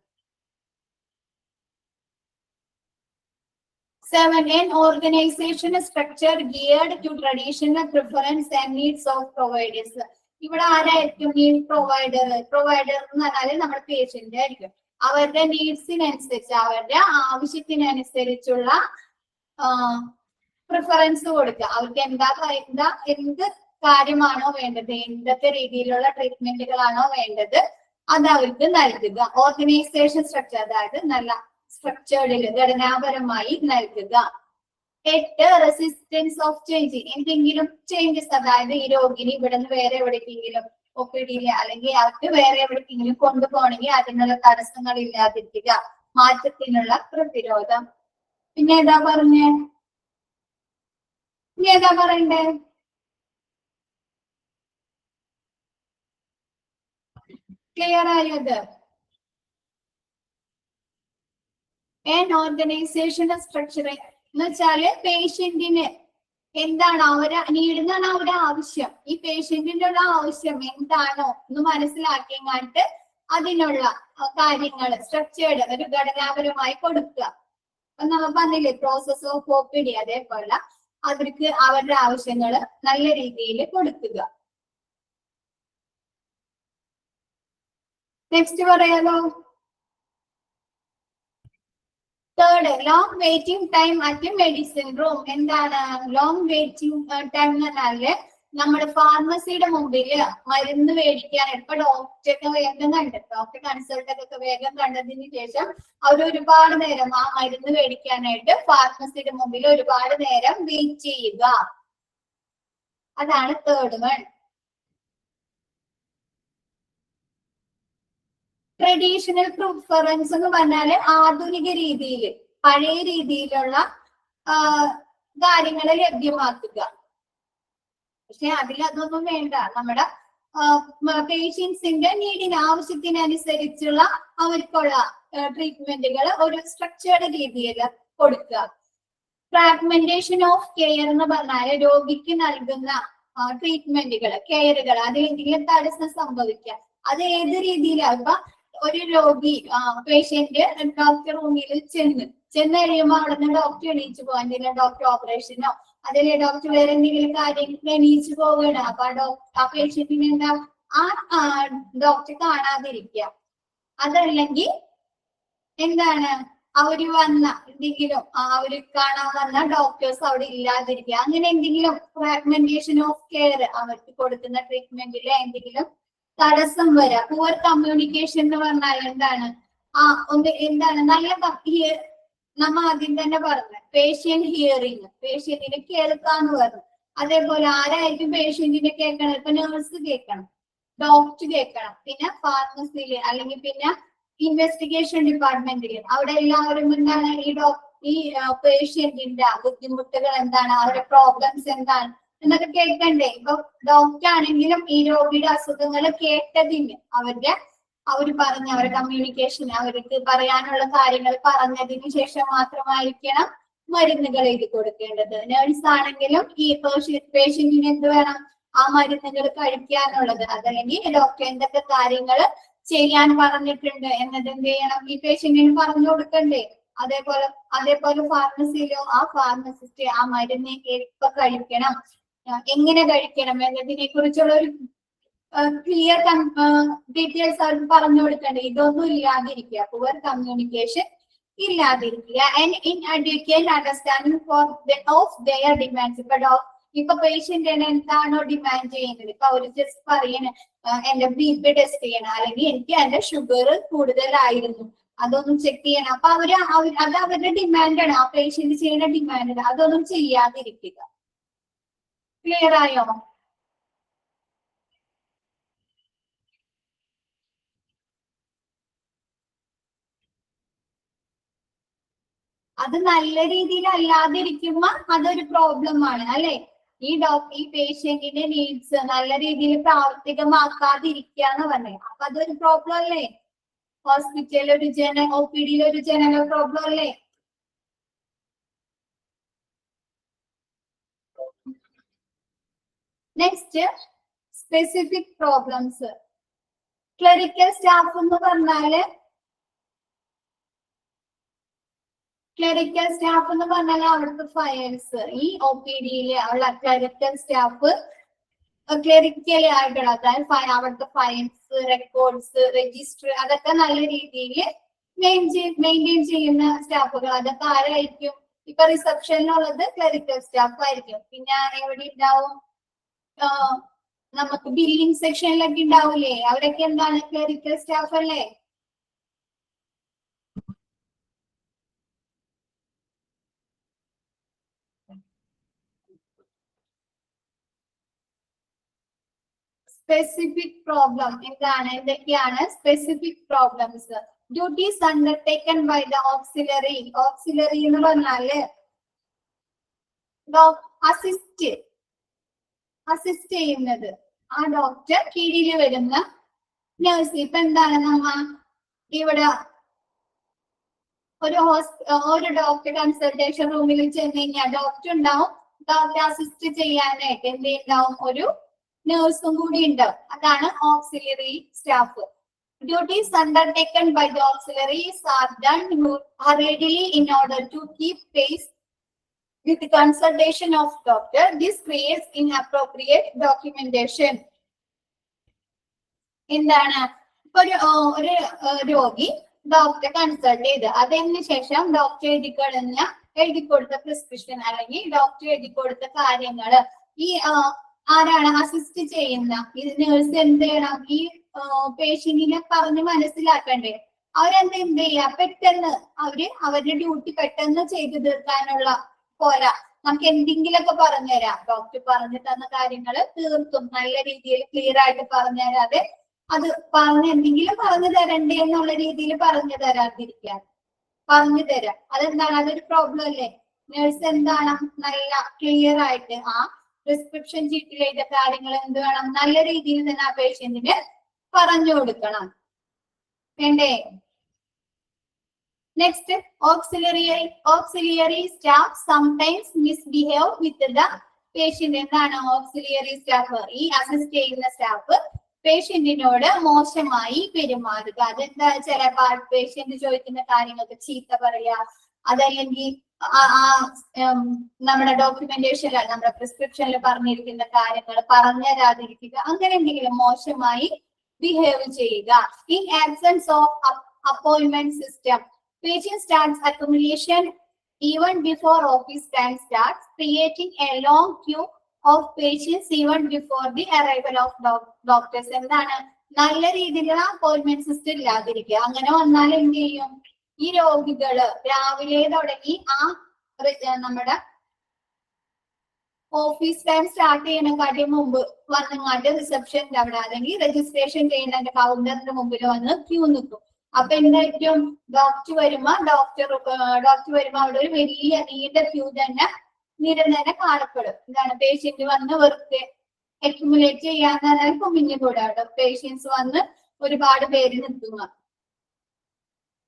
7. An organization structure geared to traditional preference and needs of providers. ഇവിടെ ആരായിരിക്കും നീഡ് പ്രൊവൈഡർ? പ്രൊവൈഡർ എന്ന് പറഞ്ഞാൽ നമ്മുടെ പേഷ്യന്റ് ആയിരിക്കും. അവരുടെ നീഡ്സിനനുസരിച്ച് അവരുടെ ആവശ്യത്തിനനുസരിച്ചുള്ള പ്രിഫറൻസ് കൊടുക്കുക. അവർക്ക് എന്ത് കാര്യമാണോ വേണ്ടത്, എന്തൊക്കെ രീതിയിലുള്ള ട്രീറ്റ്മെന്റുകളാണോ വേണ്ടത് അത് അവർക്ക് നൽകുക. ഓർഗനൈസേഷൻ സ്ട്രക്ചർ, അതായത് നല്ല സ്ട്രക്ചേർഡിൽ ഘടനാപരമായി നൽകുക. 8. Resistance of change. എന്തെങ്കിലും ചേഞ്ചസ്, അതായത് ഈ രോഗിനി ഇവിടെ നിന്ന് വേറെ എവിടേക്കെങ്കിലും ഒപ്പിടിയില്ല അല്ലെങ്കിൽ അവർക്ക് വേറെ എവിടേക്കെങ്കിലും കൊണ്ടുപോകണമെങ്കിൽ അതിനുള്ള തടസ്സങ്ങൾ ഇല്ലാതിരിക്കുക. മാറ്റത്തിനുള്ള പ്രതിരോധം. പിന്നെ ഏതാ പറഞ്ഞേ? ഇനി ഏതാ പറയണ്ടേ? ക്ലിയർ ആയത്? an organizational structure എന്ന് വെച്ചാല് പേഷ്യന്റിന് എന്താണ് നീടുന്നതാണ് അവരുടെ ആവശ്യം. ഈ പേഷ്യന്റിന്റെ ഉള്ള ആവശ്യം എന്താണോ എന്ന് മനസ്സിലാക്കിയങ്ങാണ്ട് അതിനുള്ള കാര്യങ്ങൾ സ്ട്രക്ചേർഡ് ഒരു ഘടനാപരമായി കൊടുക്കുക. അപ്പൊ നമ്മൾ പറഞ്ഞില്ലേ പ്രോസസ് ഓഫ് OPD, അതേപോലെ അവർക്ക് അവരുടെ ആവശ്യങ്ങൾ നല്ല രീതിയിൽ കൊടുക്കുക. നെക്സ്റ്റ് പറയാലോ. 3. Long waiting time at medicine room. എന്താണ് ലോങ് വെയിറ്റിംഗ് ടൈം എന്ന് പറഞ്ഞാല് നമ്മുടെ ഫാർമസിയുടെ മുമ്പില് മരുന്ന് മേടിക്കാൻ ഇപ്പൊ ഡോക്ടറൊക്കെ വേഗം ഡോക്ടർ കൺസൾട്ടൊക്കെ വേഗം കണ്ടതിന് ശേഷം അവർ ഒരുപാട് നേരം ആ മരുന്ന് മേടിക്കാനായിട്ട് ഫാർമസിയുടെ മുമ്പിൽ ഒരുപാട് നേരം വെയിറ്റ് ചെയ്യുക. അതാണ് 3rd വൺ. ട്രഡീഷണൽ പ്രിഫറൻസ് എന്ന് പറഞ്ഞാല് ആധുനിക രീതിയിൽ പഴയ രീതിയിലുള്ള കാര്യങ്ങൾ ലഭ്യമാക്കുക. പക്ഷെ അതിലതൊന്നും വേണ്ട. നമ്മുടെ പേഷ്യൻസിന്റെ നീഡിന് ആവശ്യത്തിനനുസരിച്ചുള്ള അവർക്കുള്ള ട്രീറ്റ്മെന്റുകൾ ഒരു സ്ട്രക്ചേർഡ് രീതിയിൽ കൊടുക്കുക. ഫ്രാഗ്മെന്റേഷൻ ഓഫ് കെയർ എന്ന് പറഞ്ഞാൽ രോഗിക്ക് നൽകുന്ന ട്രീറ്റ്മെന്റുകൾ കെയറുകൾ അതിലെന്തെങ്കിലും തടസ്സം സംഭവിക്കാം. അത് ഏത് രീതിയിലാണ്? ഇപ്പൊ ഒരു രോഗി പേഷ്യന്റ് ഡോക്ടർ റൂമിൽ ചെന്ന് കഴിയുമ്പോൾ അവിടെ നിന്ന് ഡോക്ടർ എണീച്ചു പോകാൻ, എന്തെങ്കിലും ഡോക്ടർ ഓപ്പറേഷനോ അതിലെ ഡോക്ടർ വേറെ എന്തെങ്കിലും കാര്യങ്ങൾ എണീച്ചു പോവുകയാണ്. അപ്പൊ ആ പേഷ്യന്റിന് എന്താ ആ ഡോക്ടർ കാണാതിരിക്കുക. അതല്ലെങ്കിൽ എന്താണ് അവര് വന്ന എന്തെങ്കിലും അവര് കാണാൻ വന്ന ഡോക്ടേഴ്സ് അവിടെ ഇല്ലാതിരിക്കുക. അങ്ങനെ എന്തെങ്കിലും ഫ്രാഗ്മെന്റേഷൻ ഓഫ് കെയർ അവർക്ക് കൊടുക്കുന്ന ട്രീറ്റ്മെന്റിൽ എന്തെങ്കിലും തടസ്സം വരാ. പുവർ കമ്മ്യൂണിക്കേഷൻ എന്ന് പറഞ്ഞാൽ എന്താണ്? എന്താണ് നല്ല നമ്മ ആദ്യം തന്നെ പറഞ്ഞു പേഷ്യന്റ് ഹിയറിങ്, പേഷ്യന്റിനെ കേൾക്കാന്ന് പറഞ്ഞു. അതേപോലെ ആരായിരിക്കും പേഷ്യന്റിനെ കേൾക്കണം? ഇപ്പൊ നേഴ്സ് കേൾക്കണം, ഡോക്ടർ കേൾക്കണം, പിന്നെ ഫാർമസിയില് അല്ലെങ്കിൽ പിന്നെ ഇൻവെസ്റ്റിഗേഷൻ ഡിപ്പാർട്ട്മെന്റിൽ അവിടെ എല്ലാവരും എന്താണ് ഈ പേഷ്യന്റിന്റെ ബുദ്ധിമുട്ടുകൾ എന്താണ്, അവരുടെ പ്രോബ്ലംസ് എന്താണ് എന്നൊക്കെ കേൾക്കണ്ടേ. ഇപ്പൊ ഡോക്ടർ ആണെങ്കിലും ഈ രോഗിയുടെ അസുഖങ്ങൾ കേട്ടതിന് അവര് പറഞ്ഞ അവരുടെ കമ്മ്യൂണിക്കേഷൻ അവർക്ക് പറയാനുള്ള കാര്യങ്ങൾ പറഞ്ഞതിന് ശേഷം മാത്രമായിരിക്കണം മരുന്നുകൾ എഴുതി കൊടുക്കേണ്ടത്. നേഴ്സ് ആണെങ്കിലും ഈ പേഷ്യന്റിന് എന്ത് വേണം? ആ മരുന്നുകൾ കഴിക്കാനുള്ളത്. അതല്ലെങ്കിൽ ഡോക്ടർ എന്തൊക്കെ കാര്യങ്ങൾ ചെയ്യാൻ പറഞ്ഞിട്ടുണ്ട് എന്നത് എന്ത് ചെയ്യണം? ഈ പേഷ്യന്റിന് പറഞ്ഞു കൊടുക്കണ്ടേ. അതേപോലെ ഫാർമസിയിലോ ആ ഫാർമസിസ്റ്റ് ആ മരുന്ന് എപ്പോ കഴിക്കണം, എങ്ങനെ കഴിക്കണം എന്നതിനെ കുറിച്ചുള്ള ഒരു ക്ലിയർ ഡീറ്റെയിൽസ് അവർക്ക് പറഞ്ഞു കൊടുക്കണ്ടേ. ഇതൊന്നും ഇല്ലാതിരിക്കുക, പുവർ കമ്മ്യൂണിക്കേഷൻ ഇല്ലാതിരിക്കുക. And inadequate understanding of their demands. ഇപ്പൊ പേഷ്യന്റ് എന്താണോ ഡിമാൻഡ് ചെയ്യുന്നത്, ഇപ്പൊ അവര് ജസ്റ്റ് പറയണ എന്റെ BP ടെസ്റ്റ് ചെയ്യണം, അല്ലെങ്കിൽ എനിക്ക് എന്റെ ഷുഗർ കൂടുതലായിരുന്നു അതൊന്നും ചെക്ക് ചെയ്യണം. അപ്പൊ അത് അവരുടെ ഡിമാൻഡാണ്, ആ പേഷ്യന്റ് ചെയ്യുന്ന ഡിമാൻഡ്. അതൊന്നും ചെയ്യാതിരിക്കുക. ക്ലിയർ ആയോ? അത് നല്ല രീതിയിൽ അല്ലാതിരിക്കുമ്പോ അതൊരു പ്രോബ്ലം ആണ് അല്ലെ. ഈ പേഷ്യന്റിന്റെ നീഡ്സ് നല്ല രീതിയിൽ പ്രാവർത്തികമാക്കാതിരിക്കുക എന്ന് പറഞ്ഞത്, അപ്പൊ അതൊരു പ്രോബ്ലം അല്ലേ? ഹോസ്പിറ്റലിൽ OPD ഒരു ജനറൽ പ്രോബ്ലം അല്ലേ? Next specific problems. Clerical staff എന്ന് പറഞ്ഞാല് അവിടുത്തെ ഫയൽസ്, ഈ OPD-യില് ഉള്ള ക്ലറിക്കൽ സ്റ്റാഫ് ക്ലറിക്കൽ ആയിട്ടുള്ള, അതായത് അവിടുത്തെ ഫയൽസ്, റെക്കോർഡ്സ്, രജിസ്റ്റർ, അതൊക്കെ നല്ല രീതിയിൽ മെയിൻറ്റെയിൻ ചെയ്യുന്ന സ്റ്റാഫുകൾ. അതൊക്കെ ആരായിരിക്കും? ഇപ്പൊ റിസപ്ഷനിലുള്ളത് ക്ലറിക്കൽ സ്റ്റാഫ് ആയിരിക്കും. പിന്നെ എവിടെ ഉണ്ടാവും? നമുക്ക് ബില്ലിംഗ് സെക്ഷനിലൊക്കെ ഉണ്ടാവൂലേ, അവരൊക്കെ എന്താണ്? ക്ലറിക്കൽ സ്റ്റാഫ് അല്ലേ? സ്പെസിഫിക് പ്രോബ്ലം എന്താണ്? എന്തൊക്കെയാണ് specific problems? Duties undertaken by the auxiliary. Auxiliary എന്ന് പറഞ്ഞാല് അസിസ്റ്റ് ചെയ്യുന്നത് ആ ഡോക്ടർ കീഴിൽ വരുന്ന നഴ്സ്. ഇപ്പൊ എന്താണ് നമ്മ ഇവിടെ ഒരു ഡോക്ടർ കൺസൾട്ടേഷൻ റൂമിൽ ചെന്ന് കഴിഞ്ഞാൽ ഡോക്ടർ ഉണ്ടാവും, ഡോക്ടർ അസിസ്റ്റ് ചെയ്യാനായിട്ട് എന്തുണ്ടാവും? ഒരു നഴ്സും കൂടി ഉണ്ടാവും. അതാണ് auxiliary staff. Duties undertaken by the auxiliaries are done hurriedly in order to keep pace with the consultation of doctor. This creates inappropriate documentation. എന്താണ്? ഒരു രോഗി ഡോക്ടറെ കൺസൾട്ട് ചെയ്ത് അതിന് ശേഷം ഡോക്ടർ എഴുതി കൊടുത്ത പ്രിസ്ക്രിപ്ഷൻ അല്ലെങ്കിൽ ഡോക്ടർ എഴുതി കൊടുത്ത കാര്യങ്ങള് ഈ ആരാണ് അസിസ്റ്റ് ചെയ്യുന്ന ഈ നേഴ്സ് എന്ത് ചെയ്യണം? ഈ പേഷ്യന്റിനെ പറഞ്ഞ് മനസ്സിലാക്കണ്ടേ? അവരെന്ത് ചെയ്യാ? പെട്ടെന്ന് അവരുടെ ഡ്യൂട്ടി പെട്ടെന്ന് ചെയ്തു തീർക്കാനുള്ള പോരാ, നമുക്ക് എന്തെങ്കിലുമൊക്കെ പറഞ്ഞുതരാം. ഡോക്ടർ പറഞ്ഞു തന്ന കാര്യങ്ങൾ തീർത്തും നല്ല രീതിയിൽ ക്ലിയർ ആയിട്ട് പറഞ്ഞു തരാതെ അത് എന്തെങ്കിലും പറഞ്ഞു തരണ്ടേ എന്നുള്ള രീതിയിൽ പറഞ്ഞു തരാതിരിക്കാൻ, പറഞ്ഞു തരാം. അതെന്താണ്? അതൊരു പ്രോബ്ലം അല്ലേ? നേഴ്സ് എന്താണ്? നല്ല ക്ലിയർ ആയിട്ട് ആ പ്രിസ്ക്രിപ്ഷൻ ചീറ്റിൽ എഴുതിയ കാര്യങ്ങൾ എന്ത് വേണം? നല്ല രീതിയിൽ തന്നെ ആ പേഷ്യന്റിന് പറഞ്ഞു കൊടുക്കണം, വേണ്ടേ? Next, auxiliary staff sometimes misbehave with the patient. എന്താണ് ഓക്സിലിയറി സ്റ്റാഫ്? ഈ അസിസ്റ്റ് ചെയ്യുന്ന സ്റ്റാഫ് പേഷ്യന്റിനോട് മോശമായി പെരുമാറുക. അതെന്താ? ചിലപ്പോൾ പേഷ്യന്റ് ചോദിക്കുന്ന കാര്യങ്ങൾക്ക് ചീത്ത പറയാ, അതല്ലെങ്കിൽ നമ്മുടെ ഡോക്യുമെന്റേഷനിൽ നമ്മുടെ പ്രിസ്ക്രിപ്ഷനിൽ പറഞ്ഞിരിക്കുന്ന കാര്യങ്ങൾ പറഞ്ഞു തരാതിരിക്കുക, അങ്ങനെ എന്തെങ്കിലും മോശമായി ബിഹേവ് ചെയ്യുക. In absence of appointment system, patient starts accumulation even before office time starts, creating a long queue of patients even before the arrival of doctors. എന്താണ്? നല്ല രീതിയിലുള്ള അപ്പോയിന്റ്മെന്റ് സിസ്റ്റം ഇല്ലാതിരിക്കുക. അങ്ങനെ വന്നാൽ എന്ത് ചെയ്യും? ഈ രോഗികള് രാവിലെ തുടങ്ങി നമ്മുടെ ഓഫീസ് ടൈം സ്റ്റാർട്ട് ചെയ്യുന്നതിനെക്കാട്ടി മുമ്പ് വന്നങ്ങാണ്ട് റിസപ്ഷന്റെ അവിടെ അല്ലെങ്കിൽ രജിസ്ട്രേഷൻ ചെയ്യുന്നതിന്റെ കൗണ്ടറിന്റെ മുമ്പിൽ വന്ന് ക്യൂ നിൽക്കും. അപ്പൊ എന്തായിരിക്കും? ഡോക്ടർ വരുമ്പോ അവിടെ ഒരു വലിയ നീണ്ട ക്യൂ തന്നെ നിരന്തരം കാണപ്പെടും. എന്താണ്? പേഷ്യന്റ് വന്ന് വെറുതെ അക്യുമുലേറ്റ് ചെയ്യാൻ കുമിഞ്ഞു കൂടാട്ടോ. പേഷ്യൻസ് വന്ന് ഒരുപാട് പേര് നിൽക്കുക.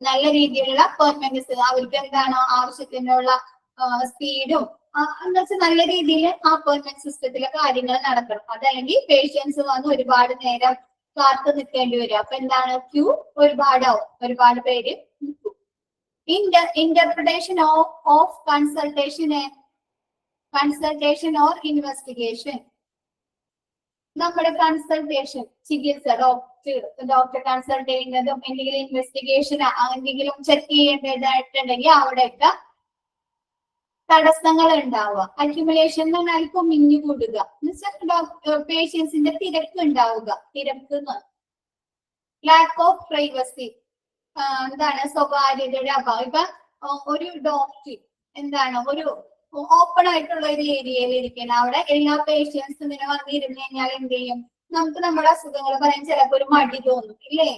നല്ല രീതിയിലുള്ള അപ്പോയിന്റ്മെന്റ് അവർക്ക് എന്താണോ ആവശ്യത്തിനുള്ള സ്പീഡും എന്ന് വെച്ചാൽ നല്ല രീതിയിൽ ആ അപ്പോയിന്റ്മെന്റ് സിസ്റ്റത്തിലെ കാര്യങ്ങൾ നടക്കണം. അതല്ലെങ്കിൽ പേഷ്യൻസ് വന്ന് ഒരുപാട് നേരം കാത്തു നിൽക്കേണ്ടി വരും. അപ്പൊ എന്താണ്? ക്യൂ ഒരുപാടാവും, ഒരുപാട് പേര് നിൽക്കും. Interpretation of consultation or investigation. നമ്മുടെ കൺസൾട്ടേഷൻ, ചികിത്സ, ഡോക്ടർ കൺസൾട്ട് ചെയ്യുന്നതും എന്തെങ്കിലും ഇൻവെസ്റ്റിഗേഷൻ എന്തെങ്കിലും ചെക്ക് ചെയ്യേണ്ടതായിട്ടുണ്ടെങ്കിൽ അവിടെയൊക്കെ തടസ്സങ്ങൾ ഉണ്ടാവുക. അക്യുമുലേഷൻ എന്ന് പറഞ്ഞാൽ കുമിഞ്ഞു കൂടുക, പേഷ്യൻസിന്റെ തിരക്ക് ഉണ്ടാവുക. ലാക്ക് ഓഫ് പ്രൈവസി, എന്താണ്? സ്വകാര്യതയുടെ അഭാവം. ഇപ്പൊ ഒരു ഡോക്ടർ എന്താണ് ഒരു ഓപ്പൺ ആയിട്ടുള്ള ഒരു ഏരിയയിൽ ഇരിക്കണം. അവിടെ എല്ലാ പേഷ്യൻസും ഇങ്ങനെ വന്നിരുന്നു കഴിഞ്ഞാൽ എന്ത് ചെയ്യും? നമുക്ക് നമ്മുടെ അസുഖങ്ങൾ പറയാൻ ചിലപ്പോൾ ഒരു മടി തോന്നും, ഇല്ലേ?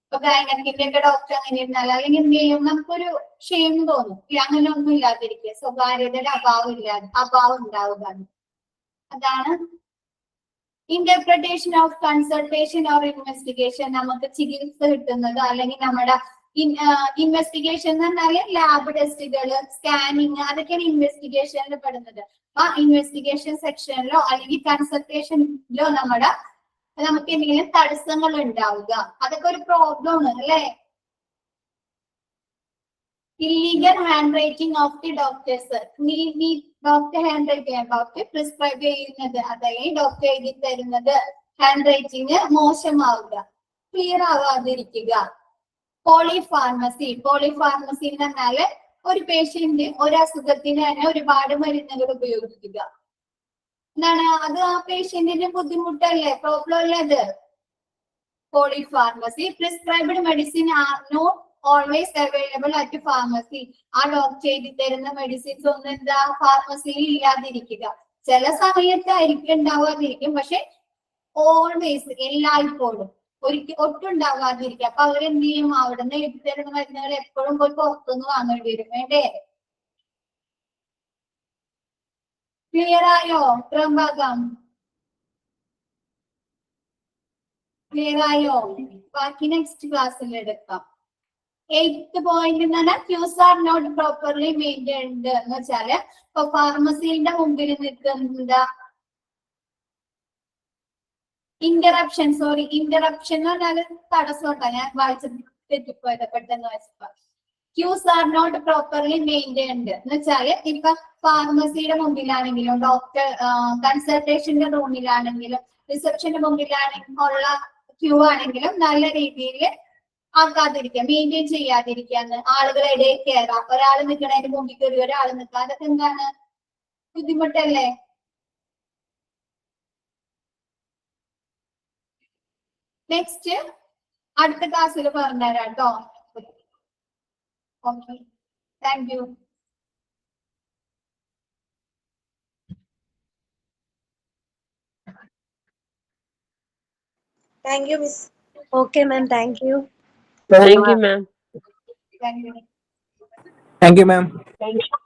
ഇപ്പൊ ഗൈനക്കിന്റെ ഒക്കെ ഡോക്ടർ അങ്ങനെ ഇരുന്നാൽ അല്ലെങ്കിൽ എന്ത് ചെയ്യും? നമുക്കൊരു ക്ഷേം തോന്നും. അങ്ങനെ ഒന്നും ഇല്ലാതിരിക്കുക, സ്വകാര്യതയുടെ അഭാവം ഉണ്ടാവുക. അതാണ് interpretation of consultation or investigation. നമുക്ക് ചികിത്സ കിട്ടുന്നത് അല്ലെങ്കിൽ നമ്മുടെ ഇൻവെസ്റ്റിഗേഷൻ എന്ന് പറഞ്ഞാല് ലാബ് ടെസ്റ്റുകൾ, സ്കാനിങ്, അതൊക്കെയാണ് ഇൻവെസ്റ്റിഗേഷനിൽ പെടുന്നത്. ആ ഇൻവെസ്റ്റിഗേഷൻ സെക്ഷനിലോ അല്ലെങ്കിൽ കൺസൾട്ടേഷനിലോ നമുക്ക് എന്തെങ്കിലും തടസ്സങ്ങൾ ഉണ്ടാവുക, അതൊക്കെ ഒരു പ്രോബ്ലം ആണ് അല്ലെ. Illegal hand writing of the doctors, doctor hand write ചെയ്യാൻ, ഡോക്ടർ പ്രിസ്ക്രൈബ് ചെയ്യുന്നത് അതല്ലെങ്കിൽ ഡോക്ടർ എഴുതി തരുന്നത് ഹാൻഡ് റൈറ്റിംഗ് മോശമാവുക, ക്ലിയർ ആവാതിരിക്കുക. പോളിഫാർമസി എന്ന് പറഞ്ഞാല് ഒരു പേഷ്യന്റ് ഒരു അസുഖത്തിന് തന്നെ ഒരുപാട് മരുന്നുകൾ ഉപയോഗിക്കുക. എന്താണ് അത്? ആ പേഷ്യന്റിന് ബുദ്ധിമുട്ടല്ലേ, പ്രോബ്ലം അല്ലേ അത്? Polypharmacy. Prescribed medicine are not always available at pharmacy. ആ ഡോക്ടർ എഴുതി തരുന്ന മെഡിസിൻസ് ഒന്നും എന്താ ഫാർമസിയിൽ ഇല്ലാതിരിക്കുക. ചില സമയത്തായിരിക്കും ഉണ്ടാവാതിരിക്കും, പക്ഷെ ഓൾവേസ് എല്ലായ്പ്പോഴും ഒട്ടും ഉണ്ടാവാതിരിക്കുക. അപ്പൊ അവരെന്ത് ചെയ്യും? അവിടെ നിന്ന് എഴുതി തരുന്ന മരുന്നുകൾ എപ്പോഴും പോയി പുറത്തുനിന്ന് വാങ്ങേണ്ടി വരും, വേണ്ടേ? ക്ലിയർ ആയോ? ഇത്രയും ഭാഗം ക്ലിയർ ആയോ? ബാക്കി നെക്സ്റ്റ് ക്ലാസ്സിൽ എടുക്കാം. 8th പോയിന്റ് എന്ന് പറഞ്ഞാൽ queues are not properly maintained എന്ന് വെച്ചാല് ഇപ്പൊ ഫാർമസിന്റെ മുമ്പിൽ നിൽക്കുന്ന ഇന്ററപ്ഷൻ എന്ന് പറഞ്ഞാൽ തടസ്സോട്ടാ. ഞാൻ വായിച്ചത് തെറ്റിപ്പോയത്, പെട്ടെന്ന് വായിച്ചപ്പോ. Queues are not properly maintained എന്ന് വെച്ചാല് ഇപ്പൊ ഫാർമസിയുടെ മുമ്പിലാണെങ്കിലും ഡോക്ടർ കൺസൾട്ടേഷന്റെ റൂമിലാണെങ്കിലും റിസപ്ഷന്റെ മുമ്പിലാണെങ്കിലും ഉള്ള ക്യൂ ആണെങ്കിലും നല്ല രീതിയിൽ ആക്കാതിരിക്കുക, മെയിൻറ്റെയിൻ ചെയ്യാതിരിക്കാന്ന്. ആളുകളെ ഇടയിൽ കയറാം, ഒരാൾ നിൽക്കണതിന്റെ മുമ്പിൽ കയറി ഒരാൾ നിൽക്കുക, അതൊക്കെ എന്താണ്? ബുദ്ധിമുട്ടല്ലേ? നെക്സ്റ്റ് അടുത്ത ക്ലാസ്സിൽ പറഞ്ഞുതരാം കേട്ടോ. Okay, thank you. Thank you, Miss. Okay, ma'am. Thank you. Thank you, ma'am. Thank you. Thank you, ma'am. Thank you.